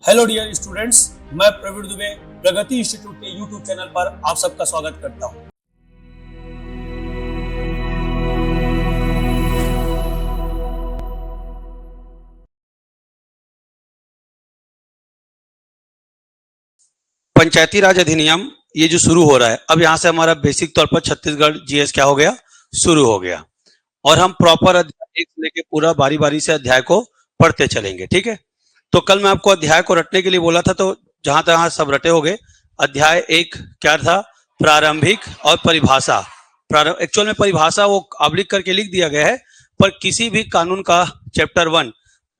Hello dear students, मैं प्रवीण दुबे प्रगति institute के YouTube channel पर आप सबका स्वागत करता हूं। पंचायती राज अधिनियम ये जो शुरू हो रहा है, अब यहां से हमारा बेसिक तौर पर छत्तीसगढ़ जीएस क्या हो गया, शुरू हो गया। और हम प्रॉपर अध्याय एक से लेके पूरा बारी बारी से अध्याय को पढ़ते चलेंगे, ठीक है। तो कल मैं आपको अध्याय को रटने के लिए बोला था, तो जहां तक सब रटे हो गए। अध्याय एक क्या था? प्रारंभिक और परिभाषा। एक्चुअल में परिभाषा वो अबलिक करके लिख दिया गया है, पर किसी भी कानून का चैप्टर 1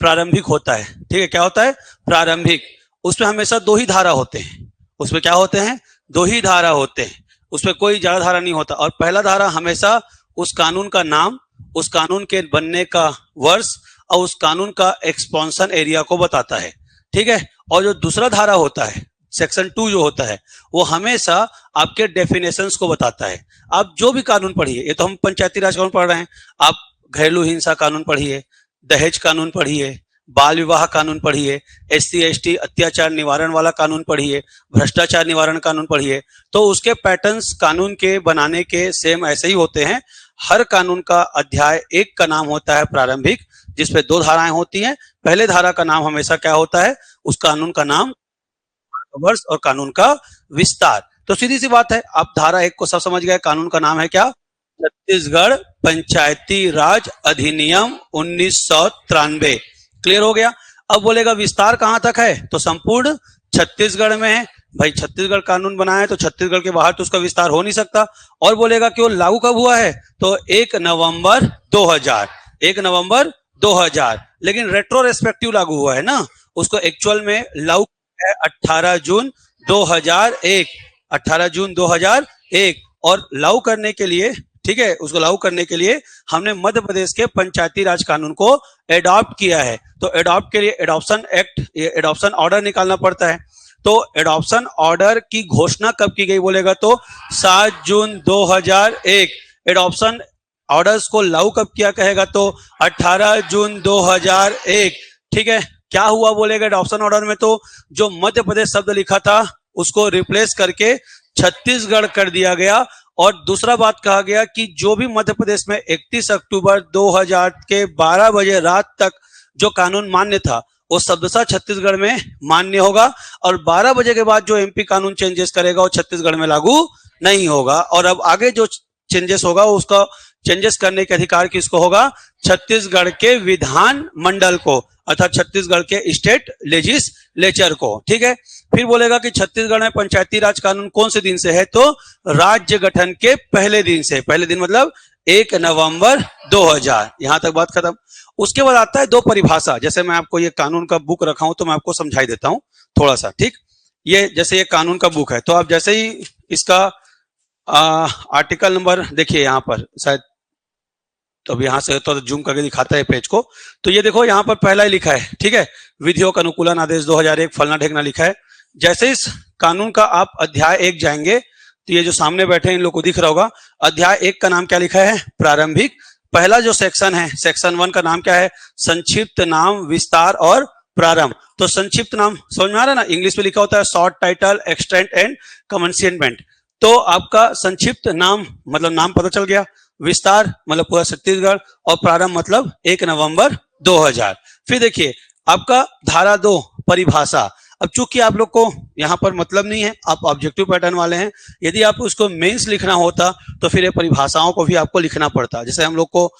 प्रारंभिक होता है, ठीक है। क्या होता है? प्रारंभिक। उसमें हमेशा दो ही धारा होते हैं। उसमें क्या होते हैं? दो ही धारा होते हैं। उसमें कोई ज्यादा धारा नहीं होता। और पहला धारा हमेशा उस कानून का नाम, उस कानून के बनने का वर्ष और उस कानून का एक्सपेंशन एरिया को बताता है, ठीक है। और जो दूसरा धारा होता है, सेक्शन 2 जो होता है, वो हमेशा आपके डेफिनेशंस को बताता है। आप जो भी कानून पढ़िए, ये तो हम पंचायती राज कानून पढ़ रहे हैं, आप घरेलू हिंसा कानून पढ़िए, दहेज कानून पढ़िए, बाल विवाह कानून पढ़िए, SC ST अत्याचार निवारण वाला कानून पढ़िए, भ्रष्टाचार निवारण कानून पढ़िए, तो उसके पैटर्न्स कानून के बनाने के सेम ऐसे ही होते हैं। हर कानून का अध्याय एक का नाम होता है प्रारंभिक, जिसपे दो धाराएं होती हैं। पहले धारा का नाम हमेशा क्या होता है? उस कानून का नाम, वर्ष और कानून का विस्तार। तो सीधी सी बात है, आप धारा 1 को सब समझ गए। कानून का नाम है क्या? छत्तीसगढ़ पंचायती राज अधिनियम 1993। क्लियर हो गया। अब बोलेगा विस्तार कहां तक है? तो संपूर्ण छत्तीसगढ़ में है। भाई छत्तीसगढ़ कानून बनाया है तो छत्तीसगढ़ के बाहर तो उसका विस्तार हो नहीं सकता। और बोलेगा कि वो लागू कब हुआ है? तो 1 नवंबर 2000। 1 नवंबर 2000, लेकिन रेट्रोस्पेक्टिव लागू हुआ है ना। उसको एक्चुअल में लागू है 18 जून 2001। 18 जून 2001। और लागू करने के लिए, ठीक है, उसको लागू करने के लिए हमने मध्य प्रदेश के पंचायती राज कानून को एडॉप्ट किया है। तो एडॉप्ट के लिए एडॉप्शन एक्ट, एडॉप्शन ऑर्डर निकालना पड़ता है। तो एडॉप्शन ऑर्डर की घोषणा कब की गई बोलेगा? तो 7 जून 2001। एडॉप्शन ऑर्डर्स को लागू कब किया कहेगा? तो 18 जून 2001, ठीक है। क्या हुआ बोलेगा एडॉप्शन ऑर्डर में? तो जो मध्य प्रदेश शब्द लिखा था उसको रिप्लेस करके छत्तीसगढ़ कर दिया गया। और दूसरा बात कहा गया कि जो भी मध्य प्रदेश में 31 अक्टूबर 2000 के 12 बजे रात तक जो कानून मान्य था, वो शब्दशः छत्तीसगढ़ में मान्य होगा। और 12 बजे के बाद जो MP कानून चेंजेस करेगा वो छत्तीसगढ़ में लागू नहीं होगा। और अब आगे जो चेंजेस होगा उसका चेंजेस करने के अधिकार किसको होगा? छत्तीसगढ़ के विधान मंडल को, अर्थात छत्तीसगढ़ के स्टेट लेजिस्लेचर को, ठीक है। फिर बोलेगा कि छत्तीसगढ़ में पंचायती राज कानून कौन से दिन से है? तो राज्य गठन के पहले दिन से। पहले दिन मतलब 1 नवंबर 2000। यहां तक बात खत्म। उसके बाद आता है दो परिभाषा। जैसे मैं आपको ये कानून का बुक रखा हूं तो मैं आपको समझाई देता हूं थोड़ा सा, ठीक। ये जैसे ये कानून का बुक है, तो आप जैसे ही इसका आर्टिकल नंबर देखिए यहां पर, शायद तो अब यहां से तो जूम करके दिखाता है पेज को। तो ये देखो यहां पर पहला ही लिखा है, ठीक है, विधियों का अनुकूलन आदेश 2001 फलना ढेकना लिखा है। जैसे इस कानून का आप अध्याय 1 जाएंगे तो ये जो सामने बैठे हैं इन लोग को दिख रहा होगा। अध्याय 1 का नाम क्या लिखा है? प्रारंभिक। पहला जो सेक्शन है, सेक्शन 1 का नाम क्या है? संक्षिप्त नाम, विस्तार और प्रारंभ। तो संक्षिप्त नाम समझ में आ रहा है ना? इंग्लिश में लिखा होता है short title, extent and commencement. तो आपका संक्षिप्त नाम मतलब नाम पता चल गया, विस्तार मतलब पूरा छत्तीसगढ़, और प्रारंभ मतलब 1 नवंबर 2000। फिर देखिए आपका धारा 2 परिभाषा। अब चूंकि आप लोग को यहां पर मतलब नहीं है, आप ऑब्जेक्टिव पैटर्न वाले हैं, यदि आप उसको मेंस लिखना होता तो फिर ये परिभाषाओं को भी आपको लिखना पड़ता। जैसे हम लोग को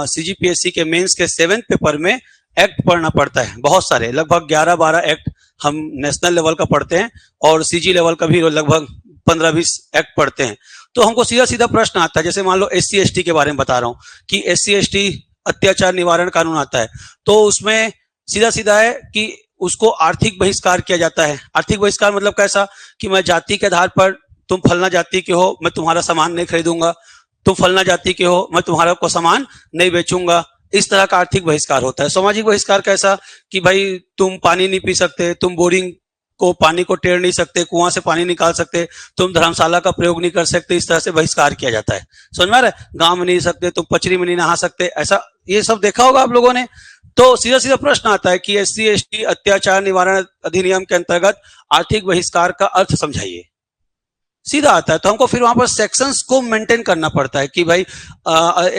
CGPSC के मेंस के 7th पेपर में एक्ट पढ़ना पड़ता है, बहुत सारे, लगभग 11-12 एक्ट हम नेशनल लेवल का पढ़ते हैं, और CG लेवल का भी लगभग 15-20 एक्ट पढ़ते हैं। तो हमको सीधा सीधा प्रश्न आता है, जैसे मान लो SC ST के बारे में बता रहा हूं कि SC ST अत्याचार निवारण कानून आता है, तो उसमें सीधा सीधा है कि उसको आर्थिक बहिष्कार किया जाता है। आर्थिक बहिष्कार मतलब कैसा? कि मैं जाति के आधार पर, तुम फलना जाति के हो, मैं तुम्हारा सामान नहीं खरीदूंगा, तुम फलना जाति के हो, मैं तुम्हारा को सामान नहीं बेचूंगा। इस तरह का आर्थिक बहिष्कार होता है। सामाजिक बहिष्कार कैसा? कि भाई तुम पानी नहीं पी सकते, तुम बोरिंग को पानी को टेढ़ नहीं सकते, कुआं से पानी निकाल सकते, तुम धर्मशाला का प्रयोग नहीं कर सकते, इस तरह से बहिष्कार किया जाता है। समझ में आ रहा है? गांव में नहीं सकते, तुम पचरी में नहीं नहा सकते, ऐसा ये सब देखा होगा आप लोगों ने। तो सीधा सीधा प्रश्न आता है कि SC ST अत्याचार निवारण अधिनियम के अंतर्गत आर्थिक बहिष्कार का अर्थ समझाइए। सीधा आता है। तो हमको फिर वहां पर सेक्शंस को मेंटेन करना पड़ता है कि भाई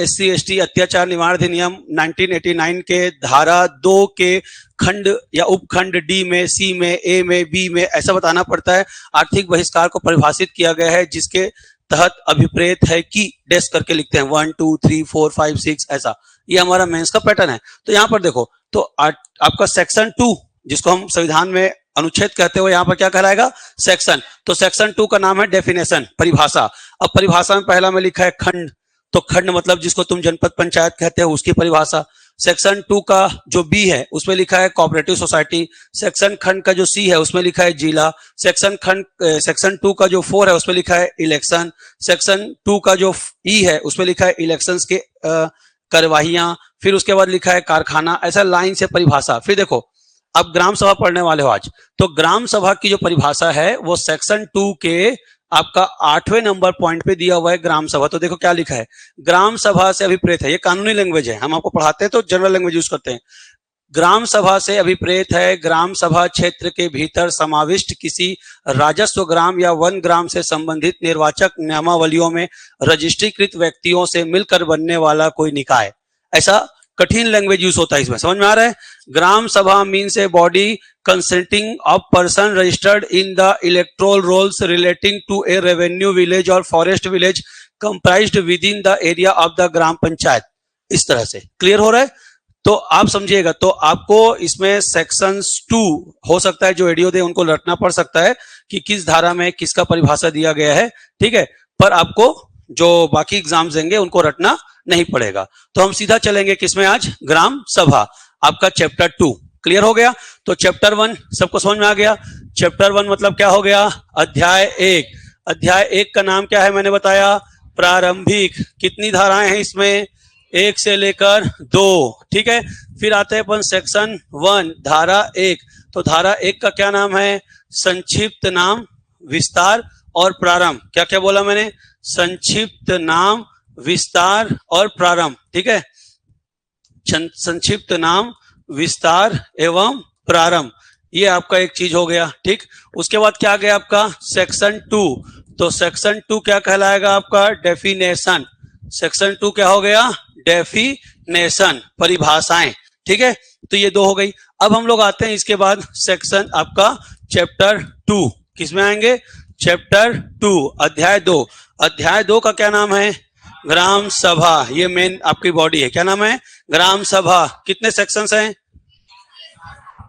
SC ST अत्याचार निवारण अधिनियम 1989 के धारा 2 के खंड या उपखंड D में, C में, A में, B में ऐसा बताना पड़ता है। आर्थिक बहिष्कार को परिभाषित किया गया है जिसके तहत अभिप्रेत है कि डैश करके लिखते हैं 1 2 3 4 5 6 ऐसा। ये हमारा मेंस का पैटर्न है। तो यहाँ पर देखो, तो आपका सेक्शन 2 जिसको हम संविधान में अनुच्छेद कहते हुए यहाँ पर क्या कहलाएगा? सेक्शन। तो सेक्शन 2 का नाम है डेफिनेशन, परिभाषा। अब परिभाषा में पहला में लिखा है खंड, तो खंड मतलब जिसको तुम जनपद पंचायत कहते हो उसकी परिभाषा। सेक्शन 2 का जो B है उसमें लिखा है कोऑपरेटिव सोसाइटी। सेक्शन खंड का जो C है उसमें लिखा है जिला। सेक्शन 2 का जो 4 है उसमें लिखा है इलेक्शन। सेक्शन 2 का जो E है उसमें लिखा है इलेक्शंस के कार्यवाहियां। फिर उसके बाद लिखा है कारखाना, ऐसा लाइन से परिभाषा। फिर देखो, अब ग्राम सभा पढ़ने वाले हो आज, तो ग्राम सभा की जो परिभाषा है वो सेक्शन 2 के आपका 8वें नंबर पॉइंट पे दिया हुआ है ग्राम सभा। तो देखो क्या लिखा है, ग्राम सभा से अभिप्रेत है। ये कानूनी लैंग्वेज है, हम आपको पढ़ाते हैं तो जनरल लैंग्वेज यूज करते हैं। ग्राम सभा से अभिप्रेत है ग्राम सभा क्षेत्र के भीतर समाविष्ट किसी राजस्व ग्राम या वन ग्राम से संबंधित निर्वाचक नियमावलियों में रजिस्ट्रीकृत व्यक्तियों से मिलकर बनने वाला कोई निकाय। ऐसा कठिन लैंग्वेज यूज होता है इसमें, समझ में आ रहा है? Gram sabha means a body consisting of person registered in the electoral rolls relating to a revenue village और forest village comprised within the area of the gram panchayat. इस तरह से क्लियर हो रहा है? तो आप समझिएगा। तो आपको इसमें सेक्शन 2 हो सकता है जो एडीओ दे उनको रटना पड़ सकता है कि किस धारा में किसका परिभाषा दिया गया है, ठीक है? पर आपको जो बाकी एग्जाम्स देंगे उनको रटना नहीं पड़ेगा। तो हम सीधा चलेंगे किसमें आज? ग्राम सभा। आपका चैप्टर 2 क्लियर हो गया। तो चैप्टर 1 सबको समझ में आ गया। चैप्टर 1 मतलब क्या हो गया? अध्याय 1। अध्याय 1 का नाम क्या है मैंने बताया? प्रारंभिक। कितनी धाराएं हैं इसमें? 1 से लेकर 2, ठीक है। फिर आते हैं अपन सेक्शन 1 धारा 1। तो धारा 1 का क्या नाम है? संक्षिप्त नाम, विस्तार और प्रारंभ। क्या क्या बोला मैंने? संक्षिप्त नाम, विस्तार और प्रारंभ, ठीक है। संक्षिप्त नाम, विस्तार एवं प्रारंभ, ये आपका एक चीज हो गया, ठीक। उसके बाद क्या आ गया आपका? सेक्शन 2। तो सेक्शन 2 क्या कहलाएगा आपका? डेफिनेशन। सेक्शन 2 क्या हो गया? डेफिनेशन, परिभाषाएं, ठीक है। तो ये 2 हो गई। अब हम लोग आते हैं इसके बाद सेक्शन आपका चैप्टर 2। किसमें आएंगे? चैप्टर 2 अध्याय 2। अध्याय 2 का क्या नाम है? ग्राम सभा। ये मेन आपकी बॉडी है, क्या नाम है? ग्राम सभा। कितने सेक्शंस हैं?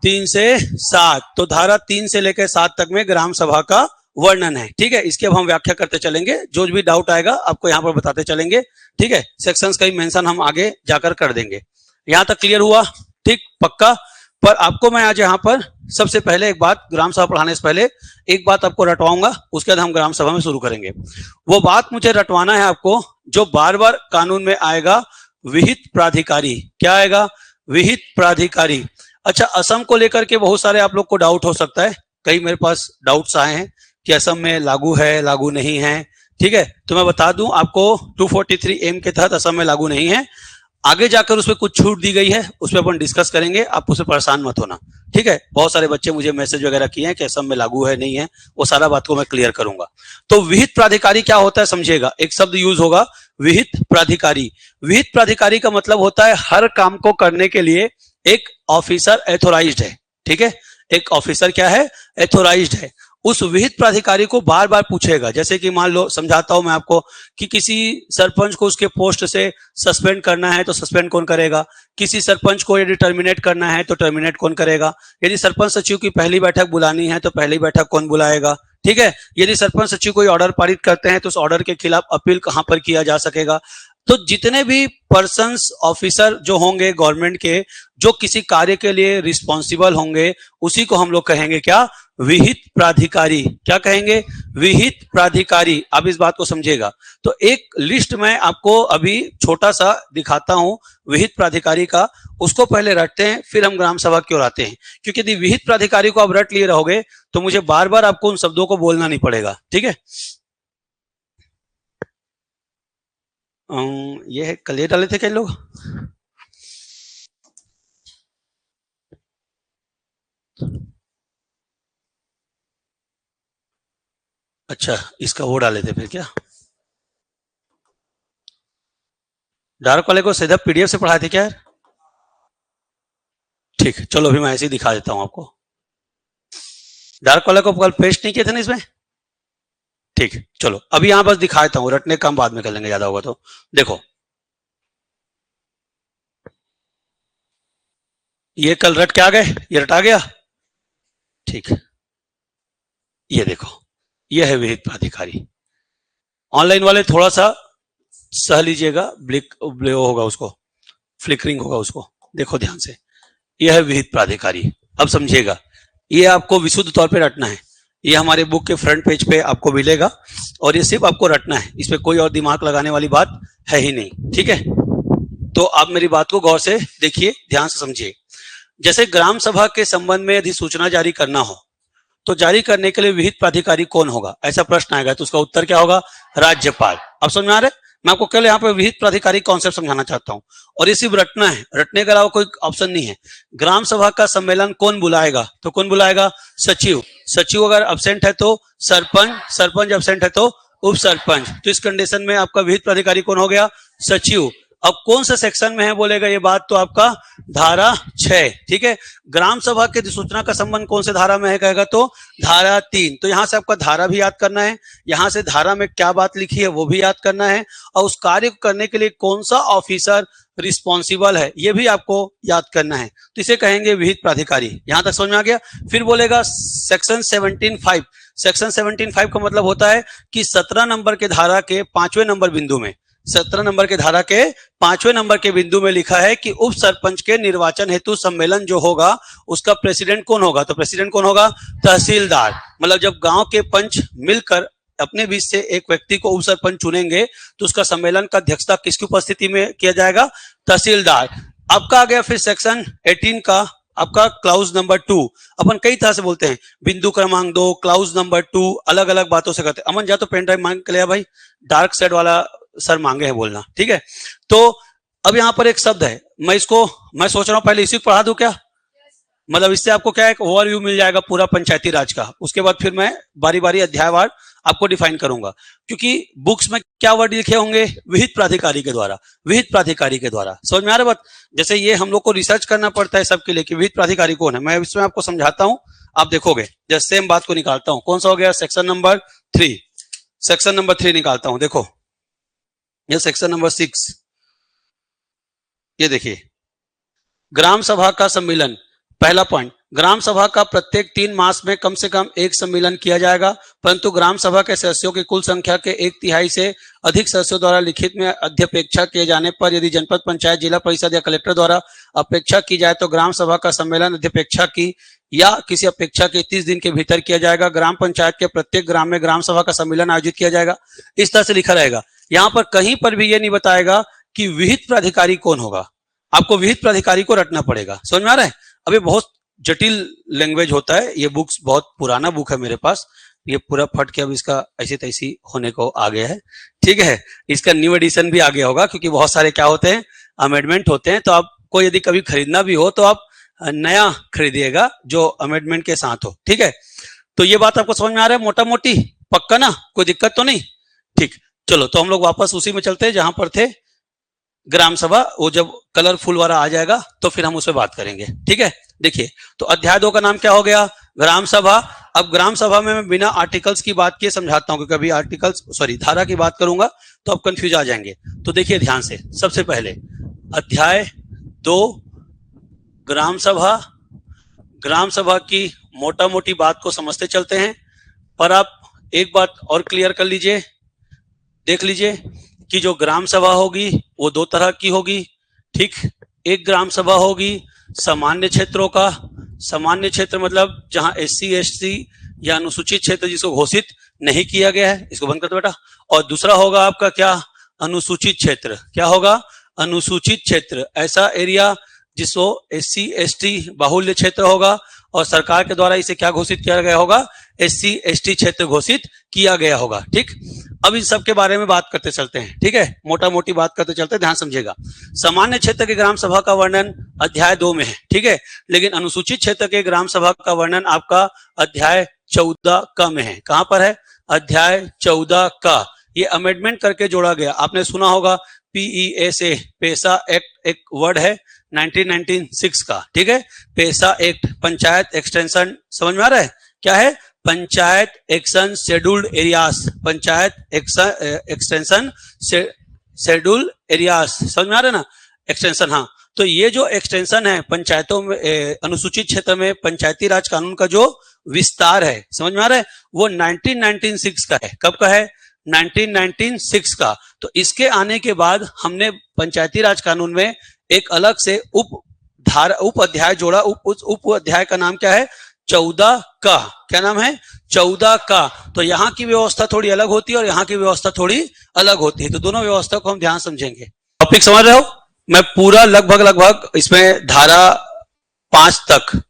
3 से 7। तो धारा 3 से लेकर 7 तक में ग्राम सभा का वर्णन है, ठीक है। इसकी अब हम व्याख्या करते चलेंगे, जो भी डाउट आएगा आपको यहाँ पर बताते चलेंगे, ठीक है। सेक्शंस का ही मेंशन हम आगे जाकर कर देंगे। यहाँ तक क्लियर हुआ? ठीक, पक्का। पर आपको मैं आज यहाँ पर सबसे पहले एक बात, ग्राम सभा पढ़ाने से पहले एक बात आपको रटवाऊंगा, उसके बाद हम ग्राम सभा में शुरू करेंगे। वो बात मुझे रटवाना है आपको जो बार बार कानून में आएगा, विहित प्राधिकारी। क्या आएगा? विहित प्राधिकारी। अच्छा, असम को लेकर के बहुत सारे आप लोग को डाउट हो सकता है, कई मेरे पास डाउट्स आए हैं कि असम में लागू है, लागू नहीं है, ठीक है। तो मैं बता दूं आपको 243M के तहत असम में लागू नहीं है। आगे जाकर उसमें कुछ छूट दी गई है, उस पर अपन डिस्कस करेंगे, आप उससे परेशान मत होना, ठीक है। बहुत सारे बच्चे मुझे मैसेज वगैरह किए हैं कि असम में लागू है, नहीं है, वो सारा बात को मैं क्लियर करूंगा। तो विहित प्राधिकारी क्या होता है समझिएगा। एक शब्द यूज होगा, विहित प्राधिकारी। विहित प्राधिकारी का मतलब होता है हर काम को करने के लिए एक ऑफिसर एथोराइज्ड है, ठीक है। एक ऑफिसर क्या है? एथोराइज्ड है। उस विहित प्राधिकारी को बार बार पूछेगा। जैसे कि मान लो, समझाता हूं मैं आपको, कि किसी सरपंच को उसके पोस्ट से सस्पेंड करना है तो सस्पेंड कौन करेगा? किसी सरपंच को यदि टर्मिनेट करना है तो टर्मिनेट कौन करेगा? यदि सरपंच सचिव की पहली बैठक बुलानी है तो पहली बैठक कौन बुलाएगा? ठीक है। यदि सरपंच सचिव कोई ऑर्डर पारित करते हैं तो उस ऑर्डर के खिलाफ अपील कहां पर किया जा सकेगा? तो जितने भी पर्सन्स, ऑफिसर जो होंगे गवर्नमेंट के, जो किसी कार्य के लिए रिस्पॉन्सिबल होंगे, उसी को हम लोग कहेंगे क्या? विहित प्राधिकारी। क्या कहेंगे? विहित प्राधिकारी, आप इस बात को समझिएगा। तो एक लिस्ट मैं आपको अभी छोटा सा दिखाता हूं विहित प्राधिकारी का, उसको पहले रटते हैं, फिर हम ग्राम सभा की ओर आते हैं। क्योंकि यदि विहित प्राधिकारी को आप रट लिए रहोगे तो मुझे बार बार आपको उन शब्दों को बोलना नहीं पड़ेगा, ठीक है। ये है, कल ये डाले थे कई लोग। अच्छा, इसका वो डाले थे फिर क्या, डार्क वाले को सीधा पीडीएफ से पढ़ाए थे क्या यार? ठीक है, चलो अभी मैं ऐसे ही दिखा देता हूं आपको। डार्क वाले को कल पेस्ट नहीं किए थे ना इसमें? ठीक है, चलो अभी यहां बस दिखा देता हूं, रटने काम बाद में कर लेंगे, ज्यादा होगा तो। देखो, ये कल रट के आ गए, ये रटा गया, ठीक है। ये देखो, ये है विहित प्राधिकारी। ऑनलाइन वाले थोड़ा सा सह लीजिएगा, ब्लिक होगा उसको, फ्लिकरिंग होगा उसको, देखो ध्यान से। यह है विहित प्राधिकारी। अब समझिएगा, ये आपको विशुद्ध तौर पे रटना है। ये हमारे बुक के फ्रंट पेज पे आपको मिलेगा और ये सिर्फ आपको रटना है, इस पे कोई और दिमाग लगाने वाली बात है ही नहीं, ठीक है। तो आप मेरी बात को गौर से देखिए, ध्यान से समझिए। जैसे ग्राम सभा के संबंध में यदि सूचना जारी करना हो तो जारी करने के लिए विहित प्राधिकारी कौन होगा, ऐसा प्रश्न आएगा, तो उसका उत्तर क्या होगा? राज्यपाल। अब समझ में आ रहा है? मैं आपको केवल यहाँ पे विहित प्राधिकारी कॉन्सेप्ट समझाना चाहता हूँ, और ये सिर्फ रटना है, रटने के अलावा कोई ऑप्शन नहीं है। ग्राम सभा का सम्मेलन कौन बुलाएगा? तो कौन बुलाएगा? सचिव। सचिव अगर अब्सेंट है तो सरपंच, सरपंच अब्सेंट है तो उप सरपंच। तो इस कंडीशन में आपका विहित प्राधिकारी कौन हो गया? सचिव। अब कौन सा सेक्शन में है बोलेगा ये बात, तो आपका धारा 6, ठीक है। ग्राम सभा के अधिसूचना का संबंध कौन से धारा में है कहेगा, तो धारा 3। तो यहां से आपका धारा भी याद करना है, यहां से धारा में क्या बात लिखी है वो भी याद करना है, और उस कार्य को करने के लिए कौन सा ऑफिसर रिस्पॉन्सिबल है ये भी आपको याद करना है। तो इसे कहेंगे विहित प्राधिकारी। यहां तक समझ में आ गया? फिर बोलेगा सेक्शन 17(5). सेक्शन 17(5) का मतलब होता है कि 17 नंबर के धारा के 5वें नंबर बिंदु में, 17 नंबर के धारा के 5वें नंबर के बिंदु में लिखा है कि उप सरपंच के निर्वाचन हेतु सम्मेलन जो होगा उसका प्रेसिडेंट कौन होगा? तो प्रेसिडेंट कौन होगा? तहसीलदार। मतलब जब गांव के पंच मिलकर अपने बीच से एक व्यक्ति को उप सरपंच चुनेंगे तो उसका सम्मेलन का अध्यक्षता किसकी उपस्थिति में किया जाएगा? तहसीलदार। आपका आ गया फिर सेक्शन 18 का आपका क्लाउज नंबर 2। अपन कई तरह से बोलते हैं, बिंदु क्रमांक 2, क्लाउज नंबर 2, अलग अलग बातों से करते हैं। अमन जा तो पेन ड्राइव मांग के लिया भाई, डार्क साइड वाला सर मांगे हैं बोलना, ठीक है। तो अब यहां पर एक शब्द है, मैं सोच रहा हूं पहले इसी को पढ़ा दूं क्या? मतलब इससे आपको क्या, एक ओवरव्यू मिल जाएगा पूरा पंचायती राज का। उसके बाद फिर मैं बारी बारी अध्यायवार आपको डिफाइन करूंगा, क्योंकि बुक्स में क्या वर्ड लिखे होंगे? विहित प्राधिकारी के द्वारा, विहित प्राधिकारी के द्वारा। समझ में आ रहा बात? जैसे ये हम लोग को रिसर्च करना पड़ता है सबके लिए कि विहित प्राधिकारी कौन है, मैं इसमें आपको समझाता हूं, आप देखोगे। जैसे सेम बात को निकालता हूं, कौन सा हो गया? Section number 3। सेक्शन नंबर 3 निकालता हूं, देखो ये सेक्शन नंबर 6। ये देखिए, ग्राम सभा का सम्मेलन। पहला पॉइंट, ग्राम सभा का प्रत्येक 3 मास में कम से कम एक सम्मेलन किया जाएगा, परंतु ग्राम सभा के सदस्यों की कुल संख्या के 1/3 से अधिक सदस्यों द्वारा लिखित में अध्यपेक्षा किए जाने पर यदि जनपद पंचायत, जिला परिषद या कलेक्टर द्वारा अपेक्षा की जाए तो ग्राम सभा का सम्मेलन अध्यपेक्षा की या किसी अपेक्षा के 30 दिन के भीतर किया जाएगा। ग्राम पंचायत के प्रत्येक ग्राम में ग्राम सभा का सम्मेलन आयोजित किया जाएगा। इस तरह से लिखा रहेगा। यहां पर कहीं पर भी ये नहीं बताएगा कि विहित प्राधिकारी कौन होगा। आपको विहित प्राधिकारी को रटना पड़ेगा। समझ में आ रहा है? अभी बहुत जटिल लैंग्वेज होता है, ये बुक्स बहुत पुराना बुक है मेरे पास, ये पूरा फट के अब इसका ऐसी तैसी होने को आ गया है, ठीक है। इसका न्यू एडिशन भी आ गया होगा, क्योंकि बहुत सारे क्या होते हैं, अमेंडमेंट होते हैं। तो आपको यदि कभी खरीदना भी हो तो आप नया खरीदिएगा जो अमेंडमेंट के साथ हो, ठीक है। तो ये बात आपको समझ में आ रहा है मोटा मोटी? पक्का ना? कोई दिक्कत तो नहीं? ठीक, चलो तो हम लोग वापस उसी में चलते हैं जहां पर थे। ग्राम सभा, वो जब कलरफुल वाला आ जाएगा तो फिर हम उस पर बात करेंगे, ठीक है। देखिए, तो अध्याय 2 का नाम क्या हो गया? ग्राम सभा। अब ग्राम सभा में मैं बिना आर्टिकल्स की बात किए समझाता हूं, क्योंकि अभी आर्टिकल्स धारा की बात करूंगा तो आप कंफ्यूज आ जाएंगे। तो देखिए ध्यान से, सबसे पहले अध्याय 2 ग्राम सभा। ग्राम सभा की मोटा मोटी बात को समझते चलते हैं, पर आप एक बात और क्लियर कर लीजिए, देख लीजिए कि जो ग्राम सभा होगी वो 2 तरह की होगी, ठीक। एक ग्राम सभा होगी सामान्य क्षेत्रों का। सामान्य क्षेत्र मतलब जहां SC ST या अनुसूचित क्षेत्र जिसको घोषित नहीं किया गया है, इसको बंद कर दो बेटा। और दूसरा होगा आपका क्या, अनुसूचित क्षेत्र। क्या होगा, अनुसूचित क्षेत्र, ऐसा एरिया जिसको SC ST बाहुल्य क्षेत्र होगा और सरकार के द्वारा इसे क्या घोषित किया गया होगा, SC ST क्षेत्र घोषित किया गया होगा। ठीक, अब इन सब के बारे में बात करते चलते हैं। ठीक है, मोटा मोटी बात करते चलते हैं, ध्यान समझिएगा। सामान्य क्षेत्र के ग्राम सभा का वर्णन अध्याय 2 में है। ठीक है, लेकिन अनुसूचित क्षेत्र के ग्राम सभा का वर्णन आपका अध्याय 14 का में है। कहां पर है, अध्याय 14 का। ये अमेंडमेंट करके जोड़ा गया। आपने सुना होगा PESA, पेसा एक्ट एक वर्ड है 1996 का। ठीक है, पेसा एक्ट, पंचायत एक्सटेंशन, समझ में आ रहा है क्या है, panchayat action scheduled areas, panchayat extension scheduled areas, समझ में आ रहा है ना, एक्सटेंशन। हाँ, तो ये जो एक्सटेंशन है पंचायतों में, अनुसूचित क्षेत्र में पंचायती राज कानून का जो विस्तार है, समझ में आ रहा है, वो 1996 का है। कब का है, 1996 का। तो इसके आने के बाद हमने पंचायती राज कानून में एक अलग से उप अध्याय जोड़ा। उप अध्याय का नाम क्या है, 14 का। क्या नाम है, 14 का। तो यहाँ की व्यवस्था थोड़ी अलग होती है और यहाँ की व्यवस्था थोड़ी अलग होती है। तो दोनों व्यवस्था को हम ध्यान समझेंगे। टॉपिक समझ रहे हो, मैं पूरा लगभग इसमें धारा 5 तक,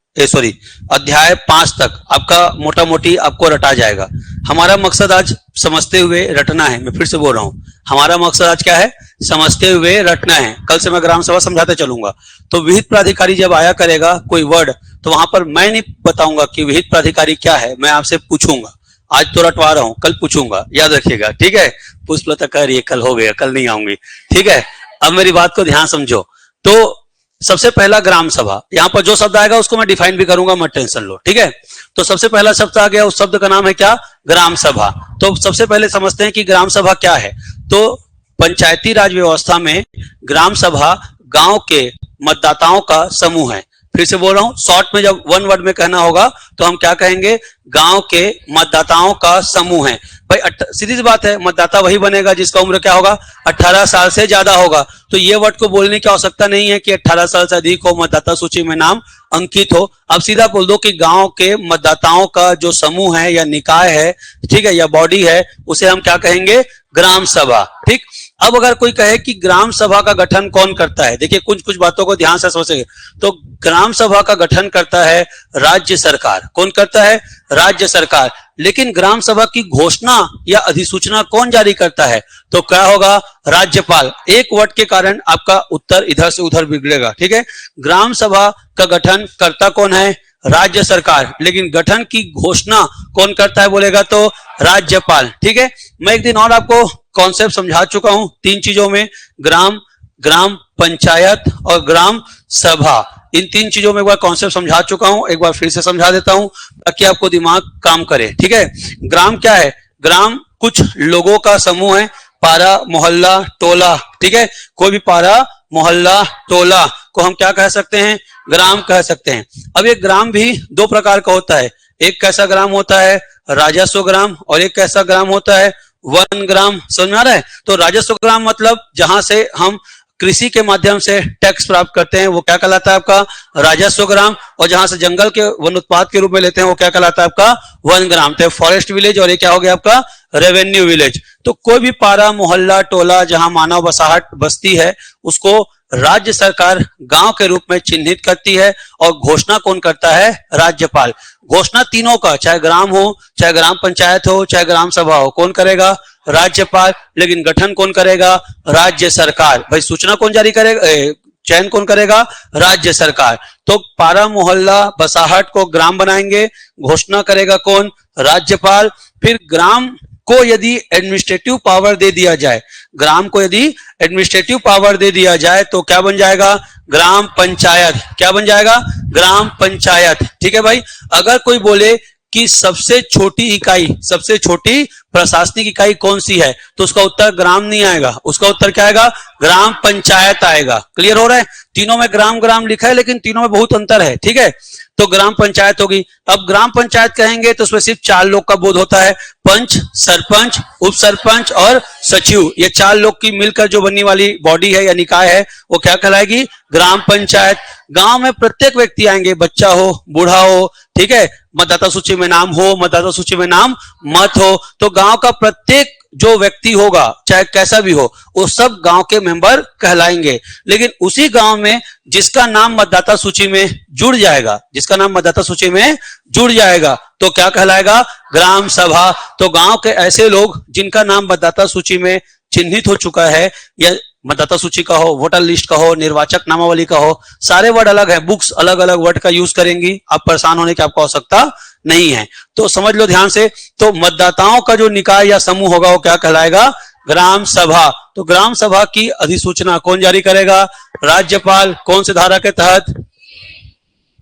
अध्याय 5 तक आपका मोटा मोटी आपको रटा जाएगा। हमारा मकसद आज समझते हुए रटना है। मैं फिर से बोल रहा हूं, हमारा मकसद आज क्या है, समझते हुए रटना है। कल से मैं ग्राम सभा समझाते चलूंगा। तो विहित प्राधिकारी जब आया करेगा कोई वर्ड, तो वहां पर मैं नहीं बताऊंगा कि विहित प्राधिकारी क्या है, मैं आपसे पूछूंगा। आज तो रटवा रहा हूं, कल पूछूंगा, याद रखिएगा। ठीक है, पुष्पलता कह रही है कल हो गया, कल नहीं आऊंगी। ठीक है, अब मेरी बात को ध्यान समझो। तो सबसे पहला ग्राम सभा, यहां पर जो शब्द आएगा उसको मैं डिफाइन भी करूंगा, मत टेंशन लो। ठीक है, तो सबसे पहला शब्द आ गया, उस शब्द का नाम है क्या, ग्राम सभा। तो सबसे पहले समझते हैं कि ग्राम सभा क्या है। तो पंचायती राज व्यवस्था में ग्राम सभा गांव के मतदाताओं का समूह है। फिर से बोल रहा हूं, शॉर्ट में जब वन वर्ड में कहना होगा तो हम क्या कहेंगे, गांव के मतदाताओं का समूह है। भाई सीधी सी बात है, मतदाता वही बनेगा जिसका उम्र क्या होगा, 18 साल से ज्यादा होगा। तो ये वर्ड को बोलने की आवश्यकता नहीं है कि 18 साल से अधिक हो, मतदाता सूची में नाम अंकित हो। आप सीधा बोल दो कि गांव के मतदाताओं का जो समूह है या निकाय है, ठीक है, या बॉडी है, उसे हम क्या कहेंगे, ग्राम सभा। ठीक, अब अगर कोई कहे कि ग्राम सभा का गठन कौन करता है, देखिए कुछ बातों को ध्यान से समझिए। तो ग्राम सभा का गठन करता है राज्य सरकार। कौन करता है, राज्य सरकार। लेकिन ग्राम सभा की घोषणा या अधिसूचना कौन जारी करता है, तो क्या होगा, राज्यपाल। एक वर्ड के कारण आपका उत्तर इधर से उधर बिगड़ेगा। ठीक है, ग्राम सभा का गठन करता कौन है, राज्य सरकार। लेकिन गठन की घोषणा कौन करता है बोलेगा तो राज्यपाल। ठीक है, मैं एक दिन और आपको कॉन्सेप्ट समझा चुका हूं 3 चीजों में, ग्राम पंचायत और ग्राम सभा। इन 3 चीजों में एक बार कॉन्सेप्ट समझा चुका हूं, एक बार फिर से समझा देता हूं ताकि आपको दिमाग काम करे। ठीक है, ग्राम क्या है, ग्राम कुछ लोगों का समूह है, पारा, मोहल्ला, टोला। ठीक है, कोई भी पारा, मोहल्ला, टोला को हम क्या कह सकते हैं, ग्राम कह सकते हैं। अब ये ग्राम भी 2 प्रकार का होता है। एक कैसा ग्राम होता है, राजस्व ग्राम, और एक कैसा ग्राम होता है, वन ग्राम। समझ में आ रहा है। तो राजस्व ग्राम मतलब जहां से हम कृषि के माध्यम से टैक्स प्राप्त करते हैं, वो क्या कहलाता है आपका, राजस्व ग्राम। और जहां से जंगल के वन उत्पाद के रूप में लेते हैं, वो क्या कहलाता है आपका, वन ग्राम। तो फॉरेस्ट विलेज, और ये क्या हो गया आपका, रेवेन्यू विलेज। तो कोई भी पारा, मोहल्ला, टोला जहां मानव बसाहट बस्ती है, उसको राज्य सरकार गांव के रूप में चिन्हित करती है। और घोषणा कौन करता है, राज्यपाल। घोषणा तीनों का, चाहे ग्राम हो, चाहे ग्राम पंचायत हो, चाहे ग्राम सभा हो, कौन करेगा, राज्यपाल। लेकिन गठन कौन करेगा, राज्य सरकार। भाई सूचना कौन जारी करेगा, चयन कौन करेगा, राज्य सरकार। तो पारा, मोहल्ला, बसाहट को ग्राम बनाएंगे, घोषणा करेगा कौन, राज्यपाल। फिर ग्राम को यदि एडमिनिस्ट्रेटिव पावर दे दिया जाए, ग्राम को यदि एडमिनिस्ट्रेटिव पावर दे दिया जाए तो क्या बन जाएगा, ग्राम पंचायत। क्या बन जाएगा, ग्राम पंचायत। ठीक है भाई, अगर कोई बोले कि सबसे छोटी इकाई, सबसे छोटी प्रशासनिक इकाई कौन सी है, तो उसका उत्तर ग्राम नहीं आएगा, उसका उत्तर क्या आएगा, ग्राम पंचायत आएगा। क्लियर हो रहा है। तीनों में ग्राम ग्राम लिखा है, लेकिन तीनों में बहुत अंतर है। ठीक है, तो ग्राम पंचायत होगी। अब ग्राम पंचायत कहेंगे तो उसमें सिर्फ 4 लोग का बोध होता है, पंच, सरपंच, उप सरपंच और सचिव। ये 4 लोग की मिलकर जो बनने वाली बॉडी है या निकाय है, वो क्या कहलाएगी, ग्राम पंचायत। गांव में प्रत्येक व्यक्ति आएंगे, बच्चा हो, बूढ़ा हो, ठीक है, मतदाता सूची में नाम हो, मतदाता सूची में नाम मत हो, तो गांव का प्रत्येक जो व्यक्ति होगा चाहे कैसा भी हो वो सब गांव के मेंबर कहलाएंगे। लेकिन उसी गांव में जिसका नाम मतदाता सूची में जुड़ जाएगा, जिसका नाम मतदाता सूची में जुड़ जाएगा तो क्या कहलाएगा, ग्राम सभा। तो गांव के ऐसे लोग जिनका नाम मतदाता सूची में चिन्हित हो चुका है, या मतदाता सूची का हो, वोटर लिस्ट का हो, निर्वाचक नामावली का हो, सारे वर्ड अलग है, बुक्स अलग अलग वर्ड का यूज करेंगी, आप परेशान होने की आपको आवश्यकता नहीं है। तो समझ लो ध्यान से, तो मतदाताओं का जो निकाय या समूह होगा वो क्या कहलाएगा, ग्राम सभा। तो ग्राम सभा की अधिसूचना कौन जारी करेगा, राज्यपाल। कौन से धारा के तहत,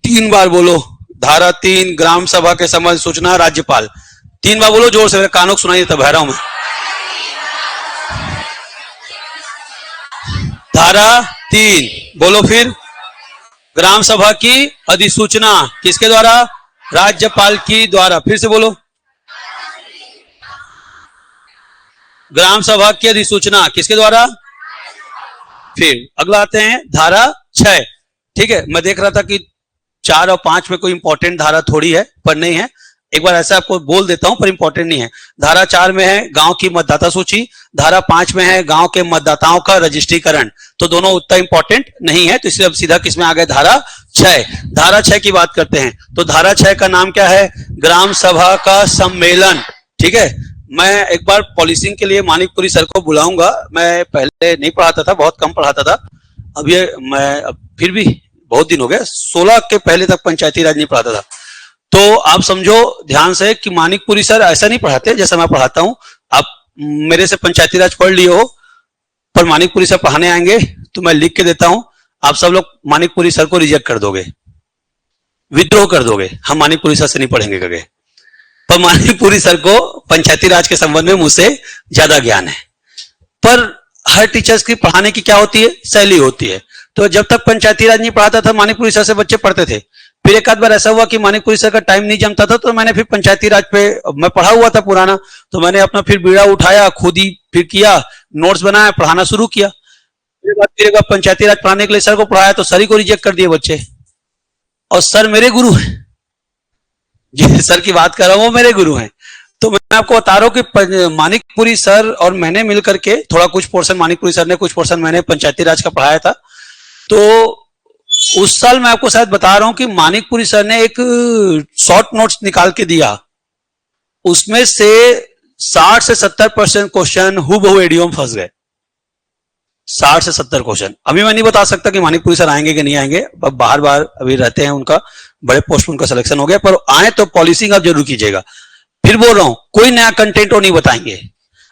3 बार बोलो, धारा 3, ग्राम सभा के संबंध सूचना राज्यपाल। 3 बार बोलो जोर से, मेरे कानों को सुनाई देता, बह रहा हूं मैं। धारा 3 बोलो फिर, ग्राम सभा की अधिसूचना किसके द्वारा, राज्यपाल की द्वारा। फिर से बोलो, ग्राम सभा की अधिसूचना किसके द्वारा। फिर अगला आते हैं धारा 6। ठीक है, मैं देख रहा था कि 4 और 5 में कोई इंपॉर्टेंट धारा थोड़ी है, पर नहीं है, एक बार ऐसा आपको बोल देता हूं, पर इंपॉर्टेंट नहीं है। धारा 4 में है गांव की मतदाता सूची, धारा 5 में है गांव के मतदाताओं का रजिस्ट्रीकरण। तो दोनों उतना इंपॉर्टेंट नहीं है, तो इसलिए अब सीधा किसमें आ गए, धारा 6। धारा 6 की बात करते हैं, तो धारा 6 का नाम क्या है, ग्राम सभा का सम्मेलन। ठीक है, मैं एक बार पॉलिसिंग के लिए मानिकपुरी सर को बुलाऊंगा, मैं पहले नहीं पढ़ाता था, बहुत कम पढ़ाता था, अब ये मैं फिर भी बहुत दिन हो गए, 16 के पहले तक पंचायती राज नहीं पढ़ाता था। तो आप समझो ध्यान से कि मानिकपुरी सर ऐसा नहीं पढ़ाते जैसा मैं पढ़ाता हूं। आप मेरे से पंचायती राज पढ़ लिए हो, पर मानिकपुरी सर पढ़ाने आएंगे तो मैं लिख के देता हूं, आप सब लोग मानिकपुरी सर को रिजेक्ट कर दोगे, विद्रोह कर दोगे, हम मानिकपुरी सर से नहीं पढ़ेंगे कगे। पर मानिकपुरी सर को पंचायती राज के संबंध में मुझसे ज्यादा ज्ञान है। पर हर टीचर्स की पढ़ाने की क्या होती है, शैली होती है। तो जब तक पंचायती राज नहीं पढ़ाता था मानिकपुरी सर से बच्चे पढ़ते थे। फिर एक आध बार ऐसा हुआ कि मानिकपुरी सर का टाइम नहीं जमता था, तो मैंने फिर पंचायती राज पे, मैं पढ़ा हुआ था पुराना, तो मैंने अपना फिर बीड़ा उठाया, खुद ही फिर किया, नोट्स बनाया, पढ़ाना शुरू किया। फिर एक बार पंचायती राज पढ़ाने के लिए सर को पढ़ाया तो सर ही को रिजेक्ट कर दिए बच्चे, और सर मेरे गुरु हैं, जिस सर की बात कर रहा हूं वो मेरे गुरु हैं। तो मैं आपको बता रहा हूं कि मानिकपुरी सर और मैंने मिलकर के थोड़ा कुछ पोर्शन मानिकपुरी सर ने, कुछ पोर्शन मैंने पंचायती राज का पढ़ाया था। तो उस साल मैं आपको शायद बता रहा हूं कि मानिकपुरी सर ने एक शॉर्ट नोट्स निकाल के दिया, उसमें से 60 से 70% क्वेश्चन हूबहू एडीओ में फंस गए। 60 से 70 क्वेश्चन। अभी मैं नहीं बता सकता कि मानिकपुरी सर आएंगे कि नहीं आएंगे, अब बाहर बाहर अभी रहते हैं, उनका बड़े पोस्ट में उनका सिलेक्शन हो गया, पर आए तो पॉलिसिंग आप जरूर कीजिएगा। फिर बोल रहा हूं, कोई नया कंटेंट वो नहीं बताएंगे,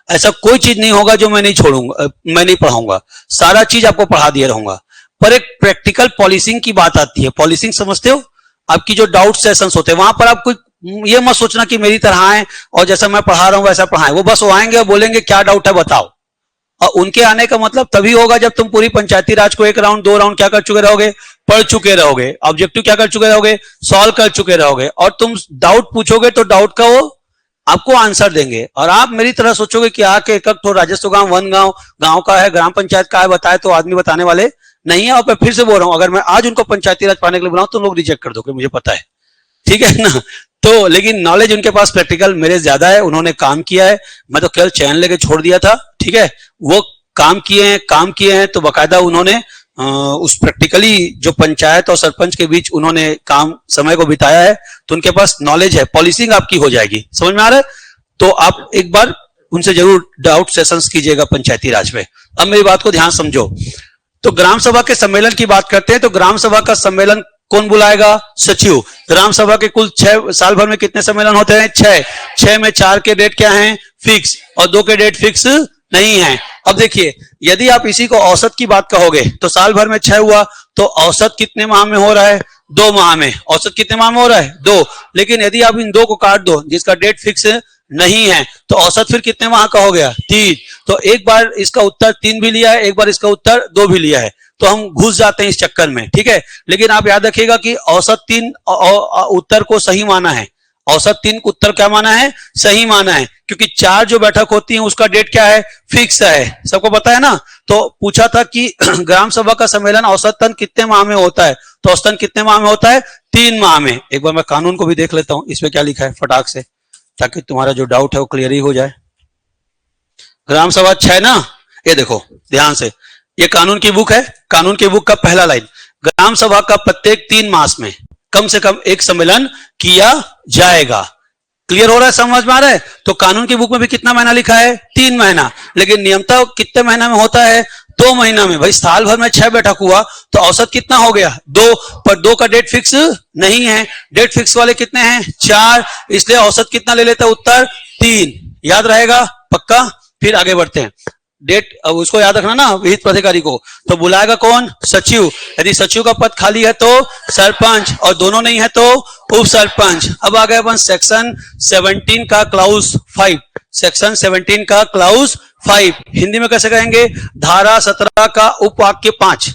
ऐसा कोई चीज नहीं होगा जो मैं नहीं छोड़ूंगा, मैं नहीं पढ़ाऊंगा, सारा चीज आपको पढ़ा दिया रहूंगा। पर एक प्रैक्टिकल पॉलिसिंग की बात आती है, पॉलिसिंग समझते हो, आपकी जो डाउट सेशंस होते हैं वहां पर आप कोई ये मत सोचना कि मेरी तरह आए और जैसा मैं पढ़ा रहा हूं वैसा पढ़ाएं। वो बस वो आएंगे और बोलेंगे क्या डाउट है बताओ, और उनके आने का मतलब तभी होगा जब तुम पूरी पंचायती राज को 1 राउंड 2 राउंड क्या कर चुके रहोगे, पढ़ चुके रहोगे, ऑब्जेक्टिव क्या कर चुके रहोगे, सॉल्व कर चुके रहोगे, और तुम डाउट पूछोगे तो डाउट का वो आपको आंसर देंगे। और आप मेरी तरह सोचोगे कि आके एक तो राजस्व गांव, वन गांव का है, ग्राम पंचायत का है, बताए तो आदमी बताने वाले नहीं है। और मैं फिर से बोल रहा हूं, अगर मैं आज उनको पंचायती राज पढ़ाने के लिए बुलाऊं तो लोग रिजेक्ट कर दोगे, मुझे पता है, ठीक है ना। तो लेकिन नॉलेज उनके पास प्रैक्टिकल मेरे ज्यादा है, उन्होंने काम किया है, मैं तो केवल चैन लेके छोड़ दिया था, ठीक है। वो काम किए हैं तो बाकायदा उन्होंने उस प्रैक्टिकली जो पंचायत और सरपंच के बीच उन्होंने काम समय को बिताया है, तो उनके पास नॉलेज है, पॉलिसिंग आपकी हो जाएगी। समझ में आ रहा है? तो आप एक बार उनसे जरूर डाउट सेशंस कीजिएगा पंचायती राज में। अब मेरी बात को ध्यान समझो। तो ग्राम सभा के सम्मेलन की बात करते हैं, तो ग्राम सभा का सम्मेलन कौन बुलाएगा, सचिव। ग्राम सभा के कुल 6 साल भर में कितने सम्मेलन होते हैं, 6 में 4 के डेट क्या हैं, फिक्स, और 2 के डेट फिक्स नहीं है। अब देखिए, यदि आप इसी को औसत की बात कहोगे तो साल भर में 6 हुआ, तो औसत कितने माह में हो रहा है, 2 माह में। औसत कितने माह में हो रहा है, 2। लेकिन यदि आप इन 2 को काट दो जिसका डेट फिक्स नहीं है, तो औसत फिर कितने माह का हो गया, 3। तो एक बार इसका उत्तर 3 भी लिया है, एक बार इसका उत्तर 2 भी लिया है, तो हम घुस जाते हैं इस चक्कर में, ठीक है। लेकिन आप याद रखिएगा कि औसत 3 उत्तर को सही माना है, औसत 3 को उत्तर क्या माना है, सही माना है, क्योंकि 4 जो बैठक होती है उसका डेट क्या है, फिक्स है, सबको पता है ना। तो पूछा था कि ग्राम सभा का सम्मेलन औसतन कितने माह में होता है, तो औसतन कितने माह में होता है, 3 माह में। एक बार मैं कानून को भी देख लेता हूं, इसमें क्या लिखा है फटाक से, ताकि तुम्हारा जो डाउट है वो क्लियर ही हो जाए। ग्राम सभा 6 ना, ये देखो ध्यान से, ये कानून की बुक है, कानून की बुक का पहला लाइन, ग्राम सभा का प्रत्येक 3 मास में कम से कम एक सम्मेलन किया जाएगा। क्लियर हो रहा है, समझ में आ रहा है। तो कानून की बुक में भी कितना महीना लिखा है, 3 महीना, लेकिन नियमतः कितने महीना में होता है, 2 महीना में। भाई साल भर में 6 बैठक हुआ तो औसत कितना हो गया, 2, पर 2 का डेट फिक्स नहीं है, डेट फिक्स वाले कितने हैं, 4, इसलिए औसत कितना ले लेता है, उत्तर 3। याद रहेगा पक्का। फिर आगे बढ़ते हैं, डेट, अब उसको याद रखना ना, विहित प्राधिकारी को तो बुलाएगा कौन, सचिव। यदि सचिव का पद खाली है तो सरपंच, और दोनों नहीं है तो उप सरपंच। अब आ गए अपन सेक्शन 17 का क्लाउज 5, सेक्शन 17 का क्लाउज 5 हिंदी में कैसे कहेंगे, धारा 17 का उपवाक्य 5,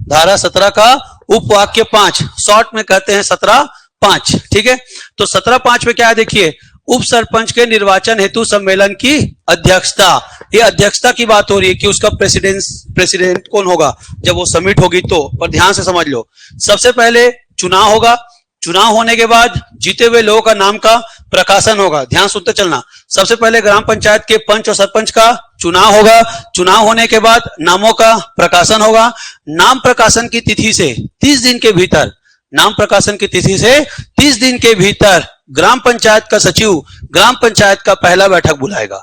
धारा 17 का उपवाक्य 5, शॉर्ट में कहते हैं 17(5), ठीक है। तो 17(5) में क्या है, देखिए, उप सरपंच के निर्वाचन हेतु सम्मेलन की अध्यक्षता, ये अध्यक्षता की बात हो रही है कि उसका प्रेसिडेंट कौन होगा जब वो समिट होगी तो, पर ध्यान से समझ लो। सबसे पहले चुनाव होगा, चुनाव होने के बाद जीते हुए लोगों का नाम का प्रकाशन होगा, ध्यान सुनते चलना। सबसे पहले ग्राम पंचायत के पंच और सरपंच का चुनाव होगा, चुनाव होने के बाद नामों का प्रकाशन होगा, नाम प्रकाशन की तिथि से 30 दिन के भीतर, नाम प्रकाशन की तिथि से 30 दिन के भीतर ग्राम पंचायत का सचिव ग्राम पंचायत का पहला बैठक बुलाएगा,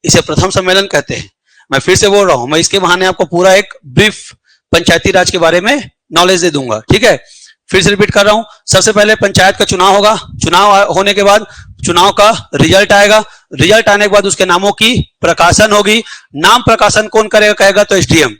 इसे प्रथम सम्मेलन कहते हैं। मैं फिर से बोल रहा हूं, मैं इसके बहाने आपको पूरा एक ब्रीफ पंचायती राज के बारे में नॉलेज दे दूंगा, ठीक है। फिर से रिपीट कर रहा हूं, सबसे पहले पंचायत का चुनाव होगा, चुनाव होने के बाद चुनाव का रिजल्ट आएगा, रिजल्ट आने के बाद उसके नामों की प्रकाशन होगी, नाम प्रकाशन कौन करेगा कहेगा तो एसडीएम,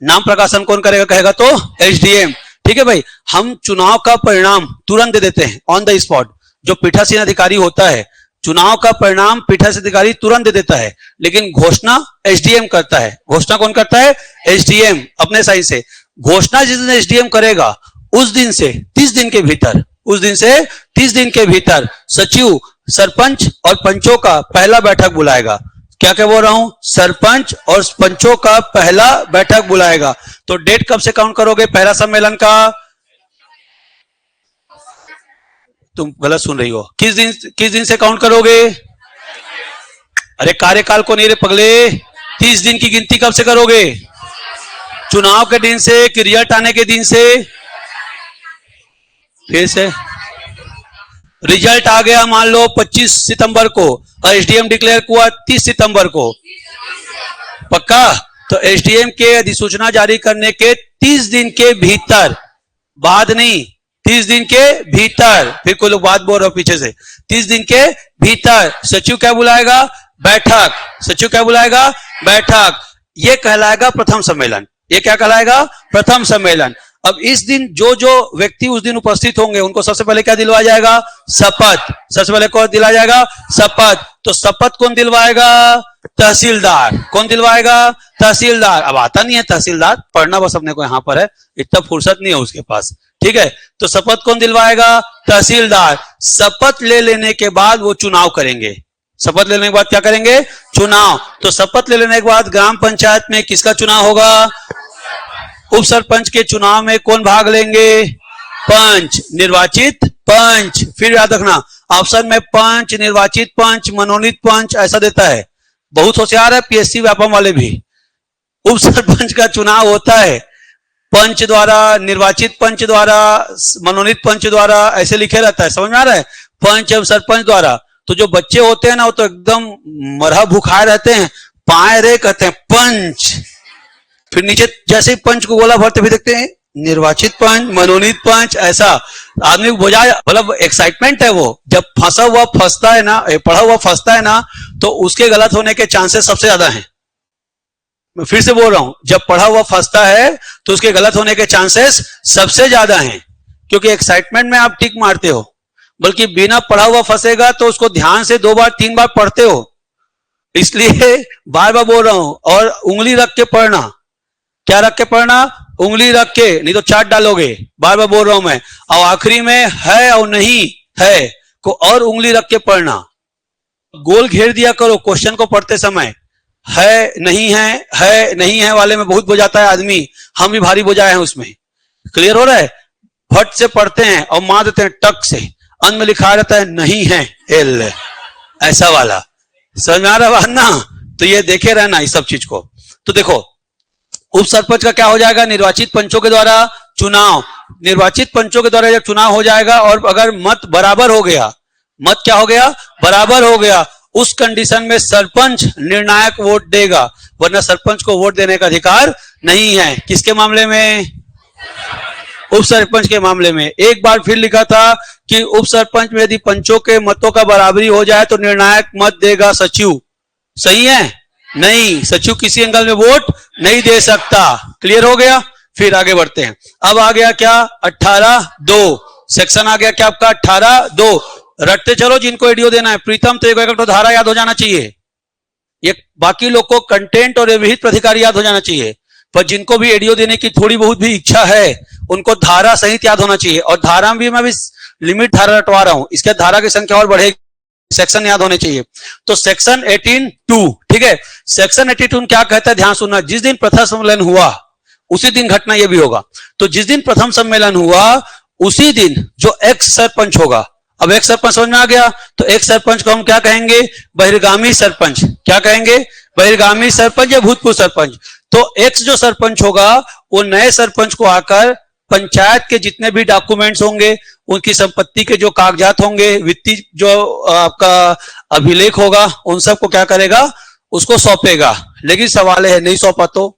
नाम प्रकाशन कौन करेगा कहेगा तो एसडीएम, ठीक है भाई। हम चुनाव का परिणाम तुरंत दे देते हैं ऑन द स्पॉट, जो पीठासीन अधिकारी होता है चुनाव का परिणाम पीठासीन अधिकारी तुरंत दे देता है, लेकिन घोषणा एसडीएम करता है। घोषणा कौन करता है, एसडीएम, अपने साइड से। घोषणा जिस दिन एसडीएम करेगा उस दिन से 30 दिन के भीतर, उस दिन से 30 दिन के भीतर सचिव सरपंच और पंचों का पहला बैठक बुलाएगा। क्या क्या बोल रहा हूं, सरपंच और पंचों का पहला बैठक बुलाएगा। तो डेट कब से काउंट करोगे पहला सम्मेलन का, तुम गलत सुन रही हो, किस दिन से काउंट करोगे, अरे कार्यकाल को नहीं रे पगले, 30 दिन की गिनती कब से करोगे, चुनाव के दिन से कि रिजल्ट आने के दिन से। फिर से रिजल्ट आ गया मान लो 25 सितंबर को और एसडीएम डिक्लेयर हुआ 30 सितंबर को, पक्का। तो एसडीएम के अधिसूचना जारी करने के 30 दिन के भीतर, बाद नहीं, 30 दिन के भीतर, फिर कोई लोग बात बोल रहे हो पीछे से, 30 दिन के भीतर सचिव क्या बुलाएगा, बैठक, सचिव क्या बुलाएगा, बैठक। ये कहलाएगा प्रथम सम्मेलन, ये क्या कहलाएगा, प्रथम सम्मेलन। अब इस दिन जो जो व्यक्ति उस दिन उपस्थित होंगे उनको सबसे पहले क्या दिलवाया जाएगा, शपथ, सबसे पहले कौन दिलाया जाएगा, शपथ। तो शपथ कौन दिलवाएगा, तहसीलदार, कौन दिलवाएगा, तहसीलदार। अब आता नहीं है तहसीलदार, पढ़ना बस अपने को यहां पर है, इतना फुर्सत नहीं है उसके पास, ठीक है। तो शपथ कौन दिलवाएगा, तहसीलदार। शपथ ले लेने के बाद वो चुनाव करेंगे, शपथ लेने के बाद क्या करेंगे, चुनाव। तो शपथ ले लेने के बाद ग्राम पंचायत में किसका चुनाव होगा, उप सरपंच के चुनाव में कौन भाग लेंगे, पंच, निर्वाचित पंच। फिर याद रखना ऑप्शन में पंच, निर्वाचित पंच, मनोनीत पंच ऐसा देता है, बहुत होशियार है पीएससी व्यापम वाले भी। उप सरपंच का चुनाव होता है पंच द्वारा, निर्वाचित पंच द्वारा, मनोनीत पंच द्वारा, ऐसे लिखे रहता है, समझ में आ रहा है, पंच एवं सरपंच द्वारा। तो जो बच्चे होते हैं ना वो तो एकदम मरहा भुखाए रहते हैं, पाए रे कहते हैं पंच, फिर नीचे जैसे ही पंच को गोला भरते फिर देखते हैं निर्वाचित पंच, मनोनीत पंच, ऐसा आदमी को बोझा, मतलब एक्साइटमेंट है वो। जब फंसा हुआ फंसता है ना, पढ़ा हुआ फंसता है ना, तो उसके गलत होने के चांसेस सबसे ज्यादा हैं। मैं फिर से बोल रहा हूं, जब पढ़ा हुआ फंसता है तो उसके गलत होने के चांसेस सबसे ज्यादा हैं, क्योंकि एक्साइटमेंट में आप टिक मारते हो, बल्कि बिना पढ़ा हुआ फंसेगा तो उसको ध्यान से 2 बार 3 बार पढ़ते हो। इसलिए बार बार बोल रहा हूं, और उंगली रख के पढ़ना, क्या रख के पढ़ना, उंगली रख के, नहीं तो चाट डालोगे, बार बार बोल रहा हूं मैं। और आखिरी में है और नहीं है, को और उंगली रख के पढ़ना, गोल घेर दिया करो क्वेश्चन को पढ़ते समय। है नहीं है वाले में बहुत बुझाता है आदमी, हम भी भारी बुझाए हैं उसमें। क्लियर हो रहा है? फट से पढ़ते हैं और मार देते हैं टक से, अंत में लिखा रहता है नहीं है एल, ऐसा वाला। समझ में आ रहा बात ना? तो ये देखे रहना इस सब चीज को। तो देखो उप सरपंच का क्या हो जाएगा, निर्वाचित पंचों के द्वारा चुनाव। निर्वाचित पंचों के द्वारा जब चुनाव हो जाएगा और अगर मत बराबर हो गया, मत क्या हो गया, बराबर हो गया, उस कंडीशन में सरपंच निर्णायक वोट देगा, वरना सरपंच को वोट देने का अधिकार नहीं है। किसके मामले में? उप सरपंच के मामले में। एक बार फिर लिखा था कि उप सरपंच में यदि पंचों के मतों का बराबरी हो जाए तो निर्णायक मत देगा सचिव। सही है? नहीं, सचिव किसी एंगल में वोट नहीं दे सकता। क्लियर हो गया? फिर आगे बढ़ते हैं। अब आ गया क्या, 18(2) सेक्शन आ गया क्या आपका 18(2). रटते चलो जिनको एडियो देना है। प्रीतम तो एक तो धारा याद हो जाना चाहिए, ये बाकी लोग को कंटेंट और विहित प्राधिकार याद हो जाना चाहिए, पर जिनको भी एडियो देने की थोड़ी बहुत भी इच्छा है उनको धारा सहित याद होना चाहिए। और धारा में भी मैं भी लिमिट धारा रटवा रहा हूं, इसके धारा की संख्या और बढ़ेगी, सेक्शन याद होने चाहिए। तो सेक्शन 18(2), ठीक है। सेक्शन 82 क्या कहता है, ध्यान सुनना। जिस दिन प्रथम सम्मेलन हुआ उसी दिन घटना यह भी होगा। तो जिस दिन प्रथम सम्मेलन हुआ उसी दिन जो एक्स सरपंच होगा, अब एक्स सरपंच समझ में आ गया, तो एक्स सरपंच को हम क्या कहेंगे, बहिर्गामी सरपंच। क्या कहेंगे, बहिर्गामी सरपंच या भूतपूर्व सरपंच। तो एक्स जो सरपंच होगा वो नए सरपंच को आकर पंचायत के जितने भी डॉक्यूमेंट्स होंगे, उनकी संपत्ति के जो कागजात होंगे, वित्तीय जो आपका अभिलेख होगा, उन सबको क्या करेगा, उसको सौंपेगा। लेकिन सवाल है नहीं सौंपा तो,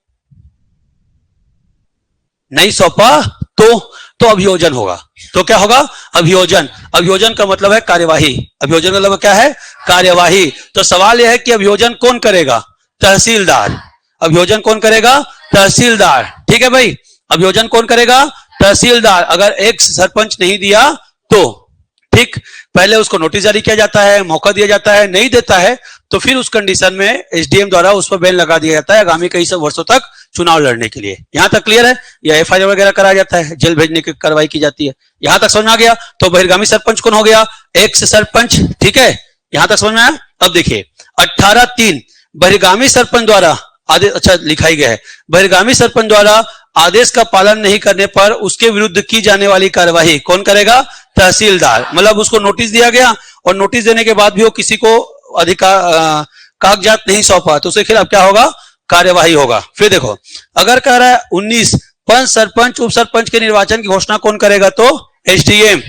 नहीं सौंपा तो अभियोजन होगा। तो क्या होगा, अभियोजन। अभियोजन का मतलब है कार्यवाही। अभियोजन का मतलब क्या है, कार्यवाही। तो सवाल यह है कि अभियोजन कौन करेगा, तहसीलदार। अभियोजन कौन करेगा, तहसीलदार। ठीक है भाई, अभियोजन कौन करेगा, तहसीलदार। अगर एक सरपंच नहीं दिया तो ठीक, पहले उसको नोटिस जारी किया जाता है, मौका दिया जाता है, नहीं देता है तो फिर उस कंडीशन में एसडीएम द्वारा उस पर बैन लगा दिया जाता है आगामी कई सौ वर्षों तक चुनाव लड़ने के लिए। यहां तक क्लियर है? या एफआईआर वगैरह कराया जाता है, जेल भेजने की कार्रवाई की जाती है। यहां तक समझ में आ गया? तो बहिर्गामी सरपंच कौन हो गया, एक्स सरपंच। ठीक है, यहां तक समझ में आया? अब देखिए 18(3), बहिर्गामी सरपंच द्वारा आदेश, अच्छा लिखा ही गया है, बहिर्गामी सरपंच द्वारा आदेश का पालन नहीं करने पर उसके विरुद्ध की जाने वाली कार्यवाही कौन करेगा, तहसीलदार। मतलब उसको नोटिस दिया गया और नोटिस देने के बाद भी वो किसी को अधिकार कागजात नहीं सौंपा तो उसके खिलाफ क्या होगा, कार्यवाही होगा। फिर देखो अगर कह रहा है 19, पंच सरपंच उप सरपंच के निर्वाचन की घोषणा कौन करेगा, तो एसडीएम।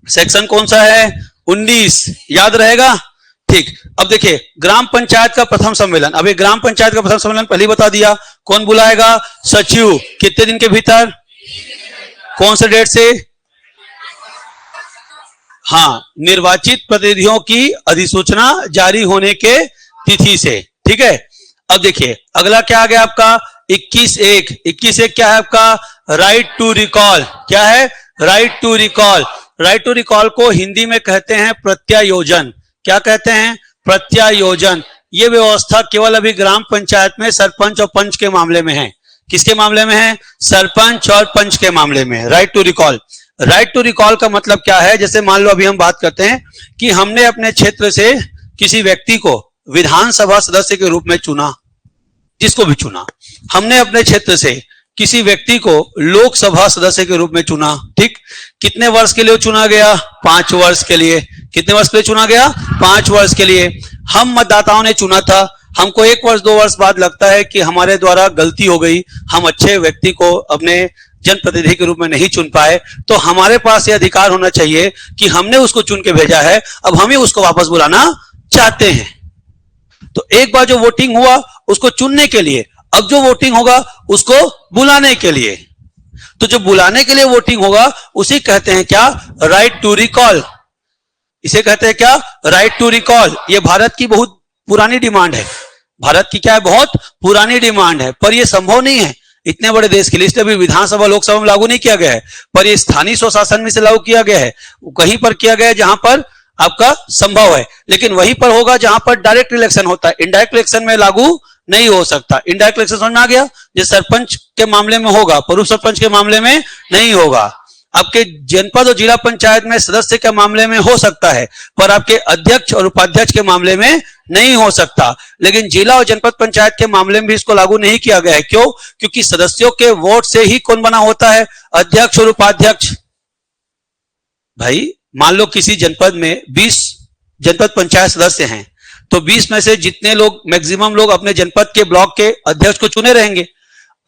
सेक्शन कौन सा है, 19, याद रहेगा। ठीक, अब देखिए ग्राम पंचायत का प्रथम सम्मेलन। अब ये ग्राम पंचायत का प्रथम सम्मेलन पहले बता दिया, कौन बुलाएगा, सचिव। कितने दिन के भीतर, कौन से डेट से, हाँ, निर्वाचित प्रतिनिधियों की अधिसूचना जारी होने के तिथि से। ठीक है, अब देखिए अगला क्या आ गया आपका 21(1). 21(1) क्या है आपका, राइट टू रिकॉल। क्या है, right to recall. Right to recall को हिंदी में कहते हैं प्रत्यायोजन। क्या कहते हैं, प्रत्यायोजन। ये व्यवस्था केवल अभी ग्राम पंचायत में सरपंच और पंच के मामले में है। किसके मामले में है, सरपंच और पंच के मामले में। Right to recall. Right to recall का मतलब क्या है, जैसे मान लो अभी हम बात करते हैं कि हमने अपने क्षेत्र से किसी व्यक्ति को विधानसभा सदस्य के रूप में चुना, जिसको भी चुना, हमने अपने क्षेत्र से किसी व्यक्ति को लोकसभा सदस्य के रूप में चुना। ठीक, कितने वर्ष के लिए चुना गया, 5 वर्ष के लिए। कितने वर्ष के लिए चुना गया, 5 वर्ष के लिए। हम मतदाताओं ने चुना था, हमको 1 वर्ष 2 वर्ष बाद लगता है कि हमारे द्वारा गलती हो गई, हम अच्छे व्यक्ति को अपने जनप्रतिनिधि के रूप में नहीं चुन पाए, तो हमारे पास यह अधिकार होना चाहिए कि हमने उसको चुन के भेजा है, अब हम ही उसको वापस बुलाना चाहते हैं। तो एक बार जो वोटिंग हुआ उसको चुनने के लिए, अब जो वोटिंग होगा उसको बुलाने के लिए। तो जो बुलाने के लिए वोटिंग होगा उसी कहते हैं क्या, राइट टू रिकॉल। इसे कहते हैं क्या, राइट टू रिकॉल। ये भारत की बहुत पुरानी डिमांड है, भारत की क्या है, बहुत पुरानी डिमांड है, पर यह संभव नहीं है इतने बड़े देश के लिए, इसलिए अभी विधानसभा लोकसभा में लागू नहीं किया गया है, पर यह स्थानीय स्वशासन में से लागू किया गया है। कहीं पर किया गया है जहां पर आपका संभव है, लेकिन वहीं पर होगा जहां पर डायरेक्ट इलेक्शन होता है। इनडायरेक्ट इलेक्शन में लागू नहीं हो सकता। इनडायरेक्ट इलेक्शन समझ में आ गया, जो सरपंच के मामले में होगा पर उप सरपंच के मामले में नहीं होगा। आपके जनपद और जिला पंचायत में सदस्य के मामले में हो सकता है, पर आपके अध्यक्ष और उपाध्यक्ष के मामले में नहीं हो सकता। लेकिन जिला और जनपद पंचायत के मामले में भी इसको लागू नहीं किया गया है। क्यों? क्योंकि सदस्यों के वोट से ही कौन बना होता है? अध्यक्ष और उपाध्यक्ष। भाई मान लो किसी जनपद में 20 जनपद पंचायत सदस्य हैं, तो 20 में से जितने लोग, मैक्सिमम लोग अपने जनपद के ब्लॉक के अध्यक्ष को चुने रहेंगे।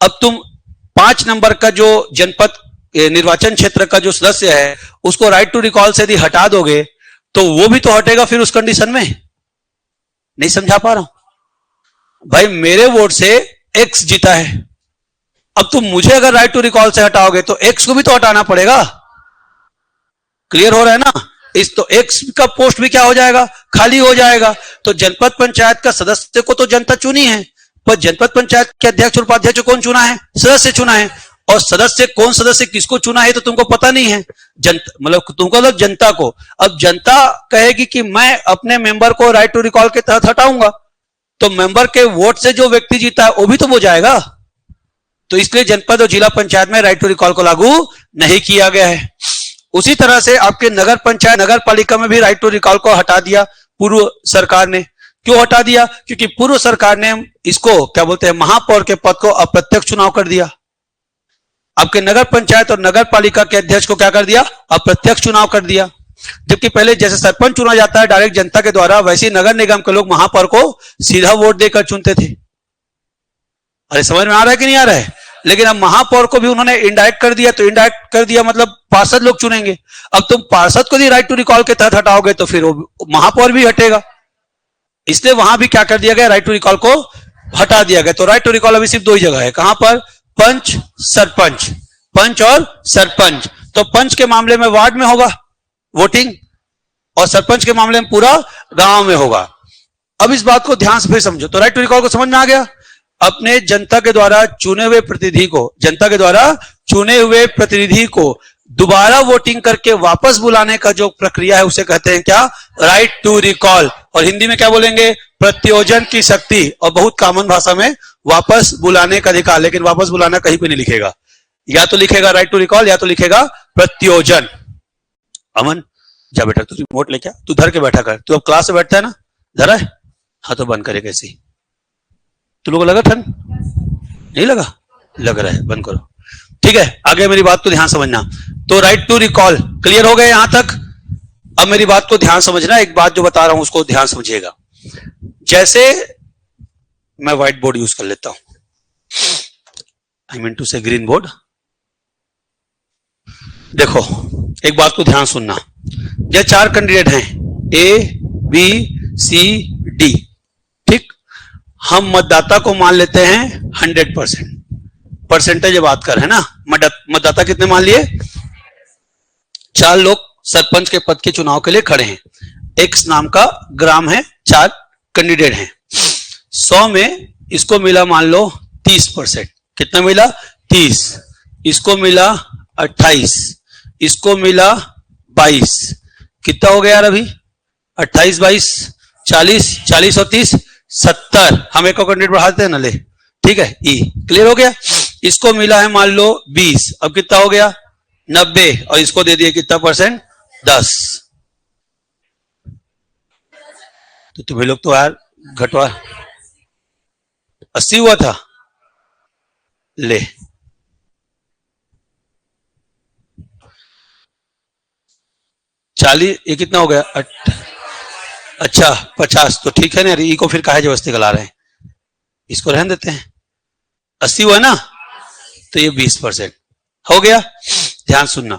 अब तुम 5 नंबर का जो जनपद निर्वाचन क्षेत्र का जो सदस्य है उसको राइट टू रिकॉल से यदि हटा दोगे तो वो भी तो हटेगा फिर उस कंडीशन में। नहीं समझा पा रहा हूं भाई? मेरे वोट से एक्स जीता है, अब तुम मुझे अगर राइट टू रिकॉल से हटाओगे तो एक्स को भी तो हटाना पड़ेगा। क्लियर हो रहा है ना? इस तो एक्स का पोस्ट भी क्या हो जाएगा? खाली हो जाएगा। तो जनपद पंचायत का सदस्य को तो जनता चुनी है, पर जनपद पंचायत के अध्यक्ष और उपाध्यक्ष कौन चुना है? सदस्य चुना है। और सदस्य कौन सदस्य किसको चुना है तो तुमको पता नहीं है। जनता मतलब तुमको मतलब जनता को। अब जनता कहेगी कि मैं अपने मेंबर को राइट टू रिकॉल के तहत हटाऊंगा, तो मेंबर के वोट से जो व्यक्ति जीता है वो भी तो वो जाएगा। तो इसलिए जनपद और जिला पंचायत में राइट टू रिकॉल को लागू नहीं किया गया है। उसी तरह से आपके नगर पंचायत, नगर पालिका में भी राइट टू रिकॉल को हटा दिया पूर्व सरकार ने। क्यों हटा दिया? क्योंकि पूर्व सरकार ने इसको क्या बोलते हैं, महापौर के पद को अप्रत्यक्ष चुनाव कर दिया। आपके नगर पंचायत और नगर पालिका के अध्यक्ष को क्या कर दिया? अप्रत्यक्ष चुनाव कर दिया। जबकि पहले जैसे सरपंच चुना जाता है डायरेक्ट जनता के द्वारा, वैसे नगर निगम के लोग महापौर को सीधा वोट देकर चुनते थे। अरे समझ में आ रहा है कि नहीं आ रहा है? लेकिन अब महापौर को भी उन्होंने इनडायरेक्ट कर दिया। तो इनडायरेक्ट कर दिया मतलब पार्षद लोग चुनेंगे। अब तुम पार्षद को भी राइट टू रिकॉल के तहत हटाओगे तो फिर वो महापौर भी हटेगा। इसलिए वहां भी क्या कर दिया गया? राइट टू रिकॉल को हटा दिया गया। तो राइट टू रिकॉल अभी सिर्फ 2 ही जगह है। कहां पर? पंच, सरपंच। पंच और सरपंच। तो पंच के मामले में वार्ड में होगा वोटिंग, और सरपंच के मामले में पूरा गांव में होगा। अब इस बात को ध्यान से फिर समझो। तो राइट टू रिकॉल को समझ में आ गया? अपने जनता के द्वारा चुने हुए प्रतिनिधि को, जनता के द्वारा चुने हुए प्रतिनिधि को दोबारा वोटिंग करके वापस बुलाने का जो प्रक्रिया है उसे कहते हैं क्या? Right to recall. और हिंदी में क्या बोलेंगे? प्रत्योजन की शक्ति। और बहुत कॉमन भाषा में वापस बुलाने का अधिकार। लेकिन वापस बुलाना कहीं पे नहीं लिखेगा, या तो लिखेगा राइट टू रिकॉल या तो लिखेगा प्रत्योजन। अमन जा बेटा, तू रिमोट लेके आ, तू धर के बैठा कर। तू अब क्लास में बैठता है ना, धरा है? हाँ तो बंद करे कैसे? तू लोगों को लगा ठंड? नहीं लगा? लग रहा है, बंद करो। ठीक है, आगे मेरी बात को ध्यान समझना। तो राइट टू रिकॉल क्लियर हो गए यहां तक? अब मेरी बात को ध्यान समझना। एक बात जो बता रहा हूं उसको ध्यान समझिएगा। जैसे मैं व्हाइट बोर्ड यूज कर लेता हूं, आई मीन टू से ग्रीन बोर्ड। देखो एक बात को ध्यान सुनना। ये 4 कैंडिडेट हैं, ए बी सी डी। ठीक, हम मतदाता को मान लेते हैं 100%। परसेंटेज बात कर है ना, मतदाता कितने मान लिए? 4 लोग सरपंच के पद के चुनाव के लिए खड़े हैं। एक्स नाम का ग्राम है, 4 कैंडिडेट हैं। 100 में इसको मिला मान लो 30%। कितना मिला? 30। इसको मिला 28, इसको मिला 22। कितना हो गया यार अभी? 28 22 40, 40 और 30 70। हम एक कैंडिडेट बढ़ाते हैं ना, ले ठीक है। ई क्लियर हो गया। इसको मिला है मान लो 20, अब कितना हो गया? 90। और इसको दे दिए कितना परसेंट? 10। तो तुम्हें लोग तो यार घटवा 80 हुआ था। ले चालीस, ये कितना हो गया? अच्छा 50। तो ठीक है ना, ई को फिर काहे जबरदस्ती गला रहे हैं? इसको रहने देते हैं। 80 हुआ ना, तो ये 20% हो गया। ध्यान सुनना।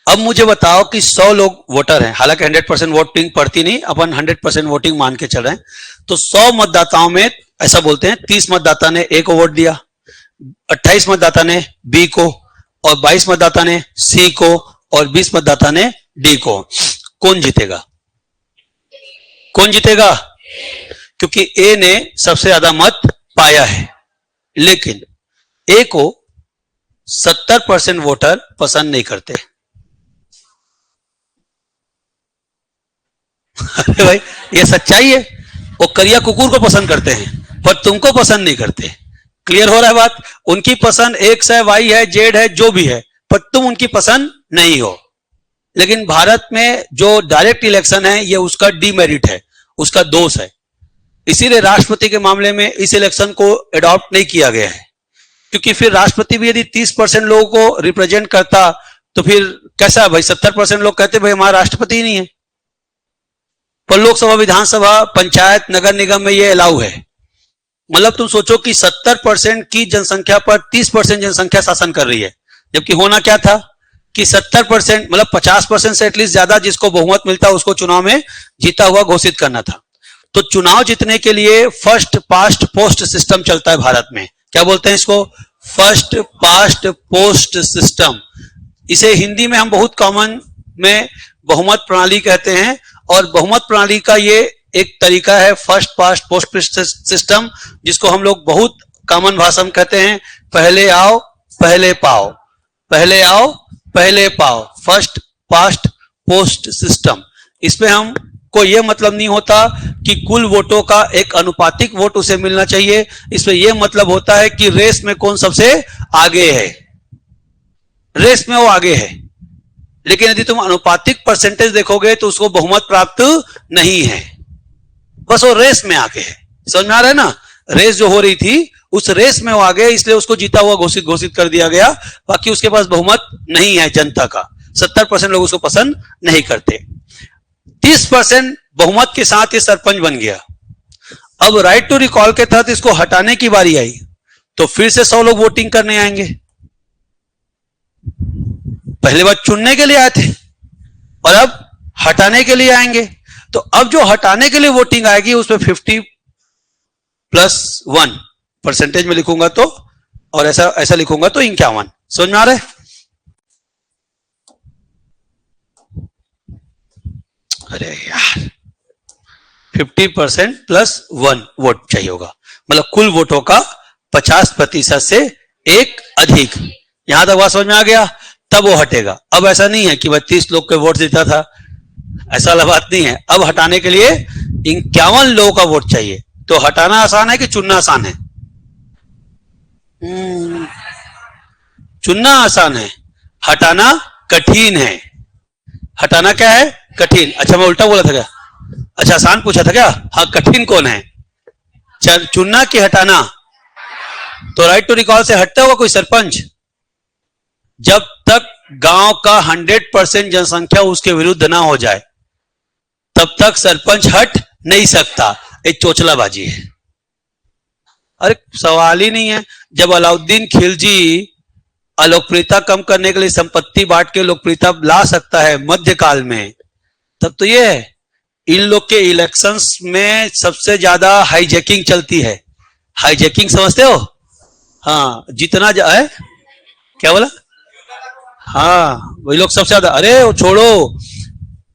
अब मुझे बताओ कि 100 लोग वोटर हैं, हालांकि 100% वोटिंग पड़ती नहीं, अपन 100% वोटिंग मान के चल रहे हैं। तो 100 मतदाताओं में ऐसा बोलते हैं 30 मतदाता ने ए को वोट दिया, 28 मतदाता ने बी को, और 22 मतदाता ने सी को, और 20 मतदाता ने डी को। कौन जीतेगा? कौन जीतेगा? क्योंकि ए ने सबसे ज्यादा मत पाया है। लेकिन ए को 70% वोटर पसंद नहीं करते। अरे भाई ये सच्चाई है। वो करिया कुकुर को पसंद करते हैं पर तुमको पसंद नहीं करते। क्लियर हो रहा है बात? उनकी पसंद एक्स है, वाई है, जेड है, जो भी है, तुम उनकी पसंद नहीं हो। लेकिन भारत में जो डायरेक्ट इलेक्शन है ये उसका डीमेरिट है, उसका दोष है। इसीलिए राष्ट्रपति के मामले में इस इलेक्शन को अडॉप्ट नहीं किया गया है, क्योंकि फिर राष्ट्रपति भी यदि 30% लोगों को रिप्रेजेंट करता तो फिर कैसा भाई, 70% लोग कहते भाई हमारा राष्ट्रपति ही नहीं है। पर लोकसभा, विधानसभा, पंचायत, नगर निगम में ये अलाउ है। मतलब तुम सोचो कि 70% की जनसंख्या पर 30% जनसंख्या शासन कर रही है, जबकि होना क्या था कि 70% मतलब 50% से एटलीस्ट ज्यादा जिसको बहुमत मिलता है उसको चुनाव में जीता हुआ घोषित करना था। तो चुनाव जीतने के लिए फर्स्ट पास्ट पोस्ट सिस्टम चलता है भारत में। क्या बोलते हैं इसको? First past post system. इसे हिंदी में हम बहुत कॉमन में बहुमत प्रणाली कहते हैं, और बहुमत प्रणाली का ये एक तरीका है फर्स्ट पास्ट पोस्ट सिस्टम, जिसको हम लोग बहुत कॉमन भाषा में कहते हैं पहले आओ पहले पाओ, पहले आओ पहले पाओ, फर्स्ट पास्ट पोस्ट सिस्टम। इसमें हम को यह मतलब नहीं होता कि कुल वोटों का एक अनुपातिक वोट उसे मिलना चाहिए। इसमें यह मतलब होता है कि रेस में कौन सबसे आगे है, रेस में वो आगे है। लेकिन यदि तुम अनुपातिक परसेंटेज देखोगे तो उसको बहुमत प्राप्त नहीं है, बस वो रेस में आगे है। समझ में आ रहा है ना? रेस जो हो रही थी उस रेस में वो आगे, इसलिए उसको जीता हुआ घोषित कर दिया गया। बाकी उसके पास बहुमत नहीं है जनता का, 70% लोग उसको पसंद नहीं करते। 30% बहुमत के साथ ये सरपंच बन गया। अब राइट टू रिकॉल के तहत इसको हटाने की बारी आई, तो फिर से 100 लोग वोटिंग करने आएंगे। पहले बार चुनने के लिए आए थे और अब हटाने के लिए आएंगे। तो अब जो हटाने के लिए वोटिंग आएगी उसमें 50+1 परसेंटेज में लिखूंगा तो, और ऐसा लिखूंगा तो 51। समझ में आ रहा है? अरे यार 50%+1 वोट चाहिए होगा, मतलब कुल वोटों का 50% से एक अधिक। यहां तक बात समझ में आ गया? तब वो हटेगा। अब ऐसा नहीं है कि 32 लोग के वोट जीता था, ऐसा वाला बात नहीं है। अब हटाने के लिए 51 लोगों का वोट चाहिए। तो हटाना आसान है कि चुनना आसान है? चुनना आसान है, हटाना कठिन है। हटाना क्या है? कठिन। अच्छा मैं उल्टा बोला था क्या? अच्छा आसान पूछा था क्या? हाँ, कठिन कौन है? चुनना कि हटाना? तो राइट टू रिकॉल से हटता होगा कोई सरपंच? जब तक गांव का 100% जनसंख्या उसके विरुद्ध ना हो जाए तब तक सरपंच हट नहीं सकता। एक चोचलाबाजी है। अरे सवाल ही नहीं है। जब अलाउद्दीन खिलजी अलोकप्रियता कम करने के लिए संपत्ति बांट के लोकप्रियता ला सकता है मध्यकाल में, तब तो ये है। इन लोग के इलेक्शंस में सबसे ज्यादा हाईजैकिंग चलती है। हाईजैकिंग समझते हो? हाँ, जितना है क्या बोला? हाँ, वही लोग सबसे ज्यादा। अरे वो छोड़ो,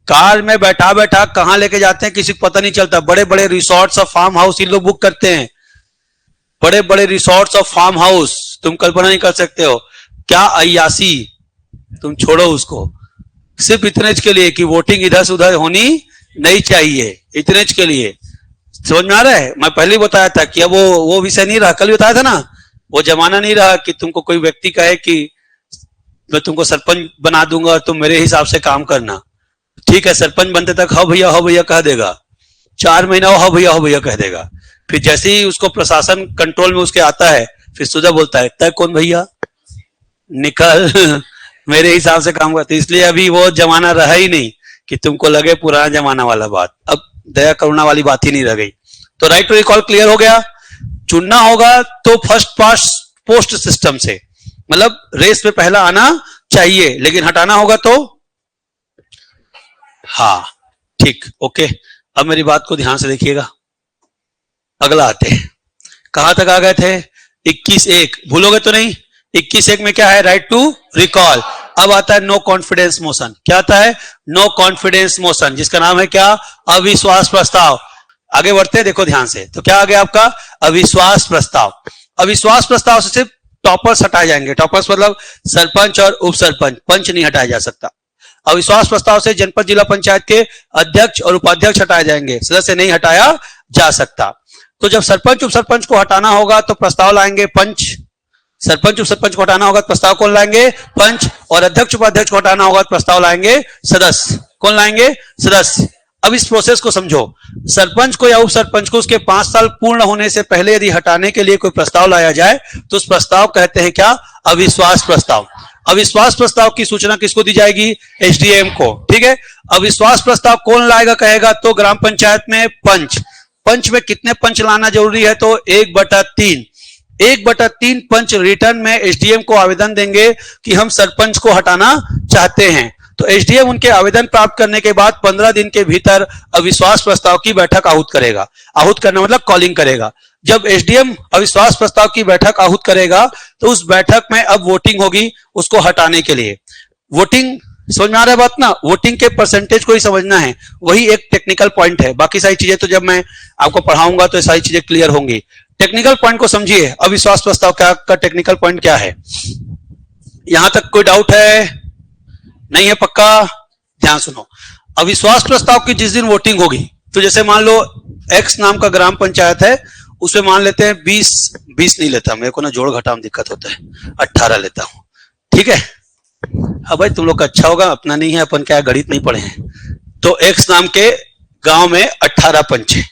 कार में बैठा बैठा कहां लेके जाते हैं किसी को पता नहीं चलता। बड़े बड़े रिसोर्ट्स और फार्म हाउस इन लोग बुक करते हैं। बड़े बड़े रिसोर्ट्स और फार्म हाउस तुम कल्पना नहीं कर सकते हो क्या अय्यासी। तुम छोड़ो उसको, सिर्फ इतने के लिए कि वोटिंग इधर से उधर होनी नहीं चाहिए, इतने के लिए। समझ में आ रहा है? मैं पहले ही बताया था कि अब वो विषय नहीं रहा। कल भी बताया था ना, वो जमाना नहीं रहा कि तुमको कोई व्यक्ति कहे कि मैं तुमको सरपंच बना दूंगा और तुम मेरे हिसाब से काम करना। ठीक है, सरपंच बनते तक हाँ भैया कह देगा, 4 महीना हाँ भैया कह देगा। फिर जैसे ही उसको प्रशासन कंट्रोल में उसके आता है, फिर सुधा बोलता है तय कौन भैया, निकल मेरे हिसाब से काम करते। इसलिए अभी वो जमाना रहा ही नहीं कि तुमको लगे पुराना जमाना वाला बात। अब दया करुणा वाली बात ही नहीं रह गई। तो राइट टू रिकॉल क्लियर हो गया। चुनना होगा तो फर्स्ट पास्ट पोस्ट सिस्टम से, मतलब रेस में पहला आना चाहिए। लेकिन हटाना होगा तो हाँ ठीक, ओके। अब मेरी बात को ध्यान से देखिएगा। अगला आते हैं, कहां तक आ गए थे? 21(1) भूलोगे तो नहीं? 21(1) में क्या है? Right to recall. अब आता है नो कॉन्फिडेंस मोशन। क्या आता है? नो कॉन्फिडेंस मोशन, जिसका नाम है क्या? अविश्वास प्रस्ताव। आगे बढ़ते हैं, देखो ध्यान से। तो क्या आ गया आपका? अविश्वास प्रस्ताव। अविश्वास प्रस्ताव से सिर्फ टॉपर्स हटाए जाएंगे। टॉपर्स मतलब सरपंच और उप सरपंच, पंच नहीं हटाया जा सकता। अविश्वास प्रस्ताव से जनपद जिला पंचायत के अध्यक्ष और उपाध्यक्ष हटाए जाएंगे, सदस्य नहीं हटाया जा सकता। तो जब सरपंच उप सरपंच को हटाना होगा तो प्रस्ताव लाएंगे पंच, सरपंच उप सरपंच को हटाना होगा तो प्रस्ताव कौन लाएंगे? पंच। और अध्यक्ष उपाध्यक्ष को हटाना होगा तो प्रस्ताव लाएंगे सदस्य। कौन लाएंगे? सदस्य। अब इस प्रोसेस को समझो। सरपंच को या उप सरपंच को उसके 5 साल पूर्ण होने से पहले यदि हटाने के लिए कोई प्रस्ताव लाया जाए तो उस प्रस्ताव कहते हैं क्या? अविश्वास प्रस्ताव। अविश्वास प्रस्ताव की सूचना किसको दी जाएगी? एसडीएम को। ठीक है। अविश्वास प्रस्ताव कौन लाएगा कहेगा? तो ग्राम पंचायत में पंच। पंच में कितने पंच लाना जरूरी है? तो 1/3। 1/3 पंच रिटर्न में एसडीएम को आवेदन देंगे कि हम सरपंच को हटाना चाहते हैं। तो एसडीएम उनके आवेदन प्राप्त करने के बाद 15 दिन के भीतर अविश्वास प्रस्ताव की बैठक आहूत करेगा। आहूत करना मतलब कॉलिंग करेगा। जब एसडीएम अविश्वास प्रस्ताव की बैठक आहूत करेगा तो उस बैठक में अब वोटिंग होगी उसको हटाने के लिए। वोटिंग समझ में आ रहा है बात ना? वोटिंग के परसेंटेज को ही समझना है, वही एक टेक्निकल पॉइंट है। बाकी सारी चीजें तो जब मैं आपको पढ़ाऊंगा तो सारी चीजें क्लियर होंगी। टेक्निकल पॉइंट को समझिए। अविश्वास प्रस्ताव का टेक्निकल पॉइंट क्या है? यहां तक कोई डाउट है? नहीं है? पक्का ध्यान सुनो। अविश्वास प्रस्ताव की जिस दिन वोटिंग होगी, तो जैसे मान लो एक्स नाम का ग्राम पंचायत है, उसमें मान लेते हैं 20 नहीं लेता, मेरे को ना जोड़ घटाव में दिक्कत होता है, 18 लेता हूं। ठीक है। अब भाई तुम लोग का अच्छा होगा, अपना नहीं है, अपन क्या गणित नहीं पढ़े हैं। तो एक्स नाम के गांव में 18 पंच है।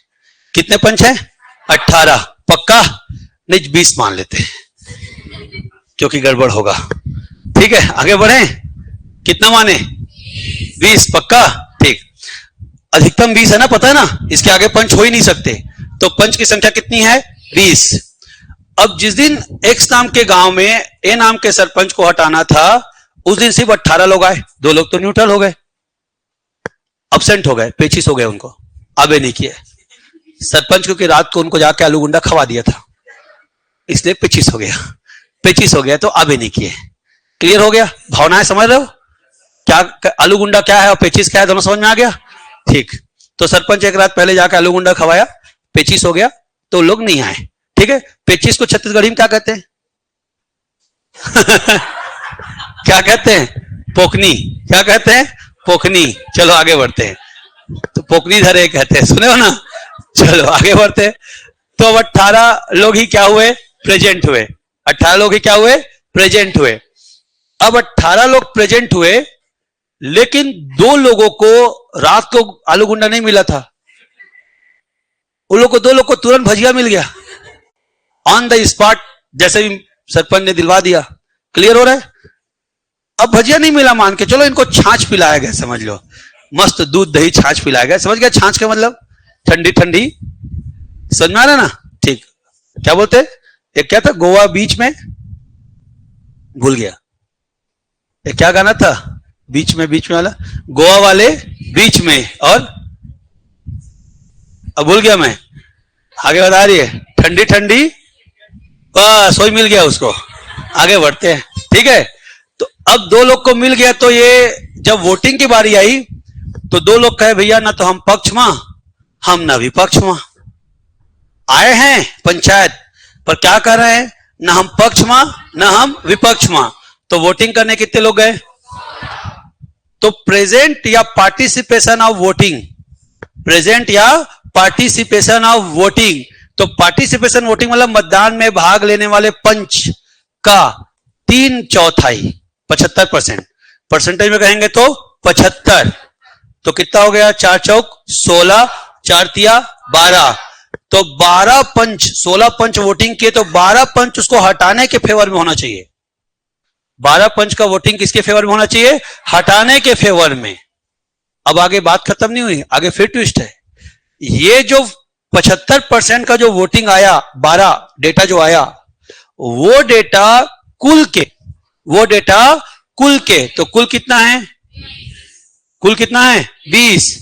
कितने पंच हैं? 18। पक्का? नहीं 20 मान लेते हैं क्योंकि गड़बड़ होगा। ठीक है, आगे बढ़े। कितना माने? 20। पक्का? ठीक। अधिकतम 20 है ना, पता है ना? इसके आगे पंच हो ही नहीं सकते। तो पंच की संख्या कितनी है? 20। अब जिस दिन एक्स नाम के गांव में ए नाम के सरपंच को हटाना था, उस दिन सिर्फ 18 लोग आए। 2 लोग तो न्यूट्रल हो गए, अब्सेंट हो गए, पेचिस हो गए, उनको आबे नहीं किए। सरपंच क्योंकि रात को उनको जाके आलू गुंडा खवा दिया था, इसलिए पेचिस हो गया। पेचिस हो गया तो आबे नहीं किए। क्लियर हो गया? भावनाएं समझ रहे हो? क्या आलू गुंडा क्या है और पेचिस क्या है, दोनों समझ में आ गया? ठीक। तो सरपंच एक रात पहले जाके आलू गुंडा खवाया, पेचिस हो गया तो लोग नहीं आए। ठीक है। पेचिस को छत्तीसगढ़ी में क्या कहते हैं? क्या कहते हैं? पोकनी। क्या कहते हैं? पोकनी। चलो आगे बढ़ते हैं। तो पोकनी धरे कहते हैं, सुने हो ना? चलो आगे बढ़ते हैं। तो अब 18 लोग ही क्या हुए? प्रेजेंट हुए। 18 लोग ही क्या हुए? प्रेजेंट हुए। अब 18 लोग प्रेजेंट हुए, लेकिन 2 लोगों को रात को आलू गुंडा नहीं मिला था। उन लोग को 2 लोग को तुरंत भजिया मिल गया ऑन द स्पॉट, जैसे भी सरपंच ने दिलवा दिया। क्लियर हो रहा है? अब भजिया नहीं मिला, मान के चलो इनको छाछ पिलाया गया, समझ लो मस्त दूध दही छाछ पिलाया गया। समझ गया छाछ का मतलब? ठंडी ठंडी। समझ में आ रहा ना? ठीक। क्या बोलते? एक क्या था गोवा बीच में, भूल गया। एक क्या गाना था बीच में वाला? गोवा वाले बीच में, और अब भूल गया मैं। आगे बता रही है ठंडी ठंडी, बस वही मिल गया उसको। आगे बढ़ते हैं। ठीक है। तो अब 2 लोग को मिल गया, तो ये जब वोटिंग की बारी आई तो 2 लोग कहे भैया ना तो हम पक्ष में, हम ना विपक्ष में। आए हैं पंचायत पर क्या कर रहे हैं? ना हम पक्ष में ना हम विपक्ष में। तो वोटिंग करने कितने लोग गए? तो प्रेजेंट या पार्टिसिपेशन ऑफ वोटिंग, प्रेजेंट या पार्टिसिपेशन ऑफ वोटिंग। तो पार्टिसिपेशन वोटिंग मतलब मतदान में भाग लेने वाले पंच का 3/4, 75%। परसेंटेज में कहेंगे तो 75। तो कितना हो गया? 4 चौक 16, 4 तिया 12। तो 12 पंच, 16 पंच वोटिंग किए, तो 12 पंच उसको हटाने के फेवर में होना चाहिए। 12 पंच का वोटिंग किसके फेवर में होना चाहिए? हटाने के फेवर में। अब आगे बात खत्म नहीं हुई, आगे फिर ट्विस्ट है। ये जो 75% का जो वोटिंग आया, 12 डेटा जो आया, वो डेटा कुल के, वो डेटा कुल के, तो कुल कितना है? कुल कितना है? 20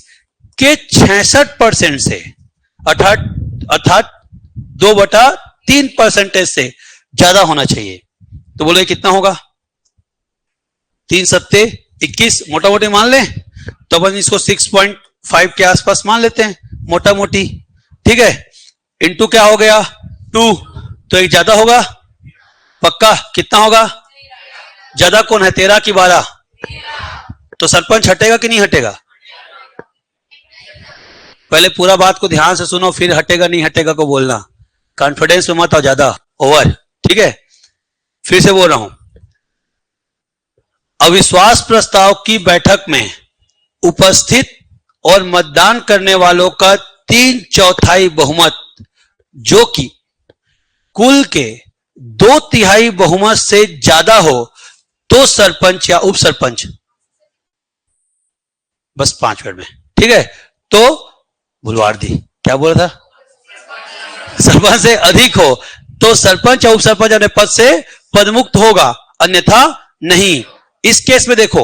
के 66% से, अर्थात 2/3% से ज्यादा होना चाहिए। तो बोले कितना होगा? 3 सत्ते 21, मोटा मोटी मान लें तो अपन इसको 6.5 के आसपास मान लेते हैं, मोटा मोटी। ठीक है। इंटू क्या हो गया? 2। तो एक ज्यादा होगा पक्का। कितना होगा? ज्यादा कौन है? 13 की 12। तो सरपंच हटेगा कि नहीं हटेगा? पहले पूरा बात को ध्यान से सुनो, फिर हटेगा नहीं हटेगा को बोलना। कॉन्फिडेंस में मत आओ ज्यादा ओवर। ठीक है। फिर से बोल रहा हूं, अविश्वास प्रस्ताव की बैठक में उपस्थित और मतदान करने वालों का 3/4 बहुमत, जो कि कुल के 2/3 बहुमत से ज्यादा हो, तो सरपंच या उप सरपंच, बस 5 मिनट में, ठीक है। तो भुलवार दी, क्या बोला था, सरपंच से अधिक हो तो सरपंच या उप सरपंच अपने पद से पदमुक्त होगा, अन्यथा नहीं। इस केस में देखो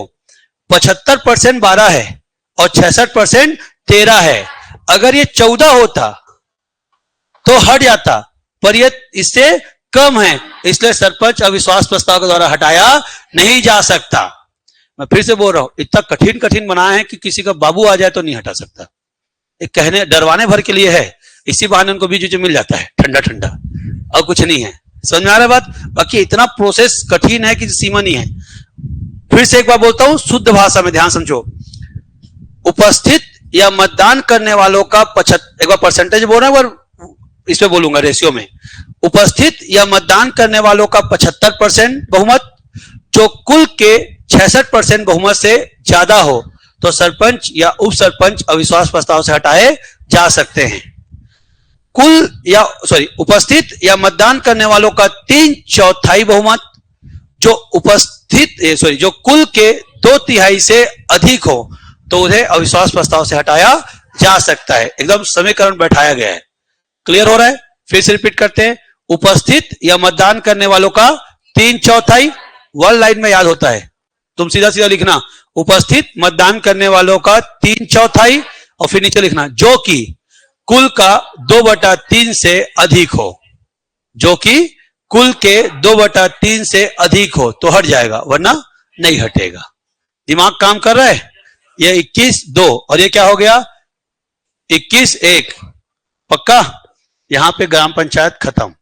75% 12 है और 66% 13 है। अगर ये 14 होता तो हट जाता, पर ये इससे कम है, इसलिए सरपंच अविश्वास प्रस्ताव के द्वारा हटाया नहीं जा सकता। मैं फिर से बोल रहा हूं, इतना कठिन कठिन बनाया है कि किसी का बाबू आ जाए तो नहीं हटा सकता। एक कहने डरवाने भर के लिए है, इसी बहाने उनको बीच बीच मिल जाता है ठंडा ठंडा, और कुछ नहीं है। समझ में आ रहा है बात? बाकी इतना प्रोसेस कठिन है कि सीमा नहीं है। फिर से एक बार बोलता हूं शुद्ध भाषा में, ध्यान समझो। उपस्थित या मतदान करने वालों का एक बार परसेंटेज बोल रहा हूं, एक बार इस पे बोलूंगा रेशियो में। उपस्थित या मतदान करने वालों का 75% बहुमत, जो कुल के 66% बहुमत से ज्यादा हो, तो सरपंच या उप सरपंच अविश्वास प्रस्ताव से हटाए जा सकते हैं। उपस्थित या मतदान करने वालों का 3/4 बहुमत, जो कुल के 2/3 से अधिक हो, तो उन्हें अविश्वास प्रस्ताव से हटाया जा सकता है। एकदम समीकरण बैठाया गया है। क्लियर हो रहा है? फिर से रिपीट करते हैं। उपस्थित या मतदान करने वालों का 3/4, वन लाइन में याद होता है, तुम सीधा सीधा लिखना, उपस्थित मतदान करने वालों का 3/4, और फिर नीचे लिखना जो कि कुल का 2/3 से अधिक हो, जो कि कुल के 2/3 से अधिक हो तो हट जाएगा, वरना नहीं हटेगा। दिमाग काम कर रहा है? ये 21/2 और ये क्या हो गया 21/1, पक्का? यहां पे ग्राम पंचायत खत्म।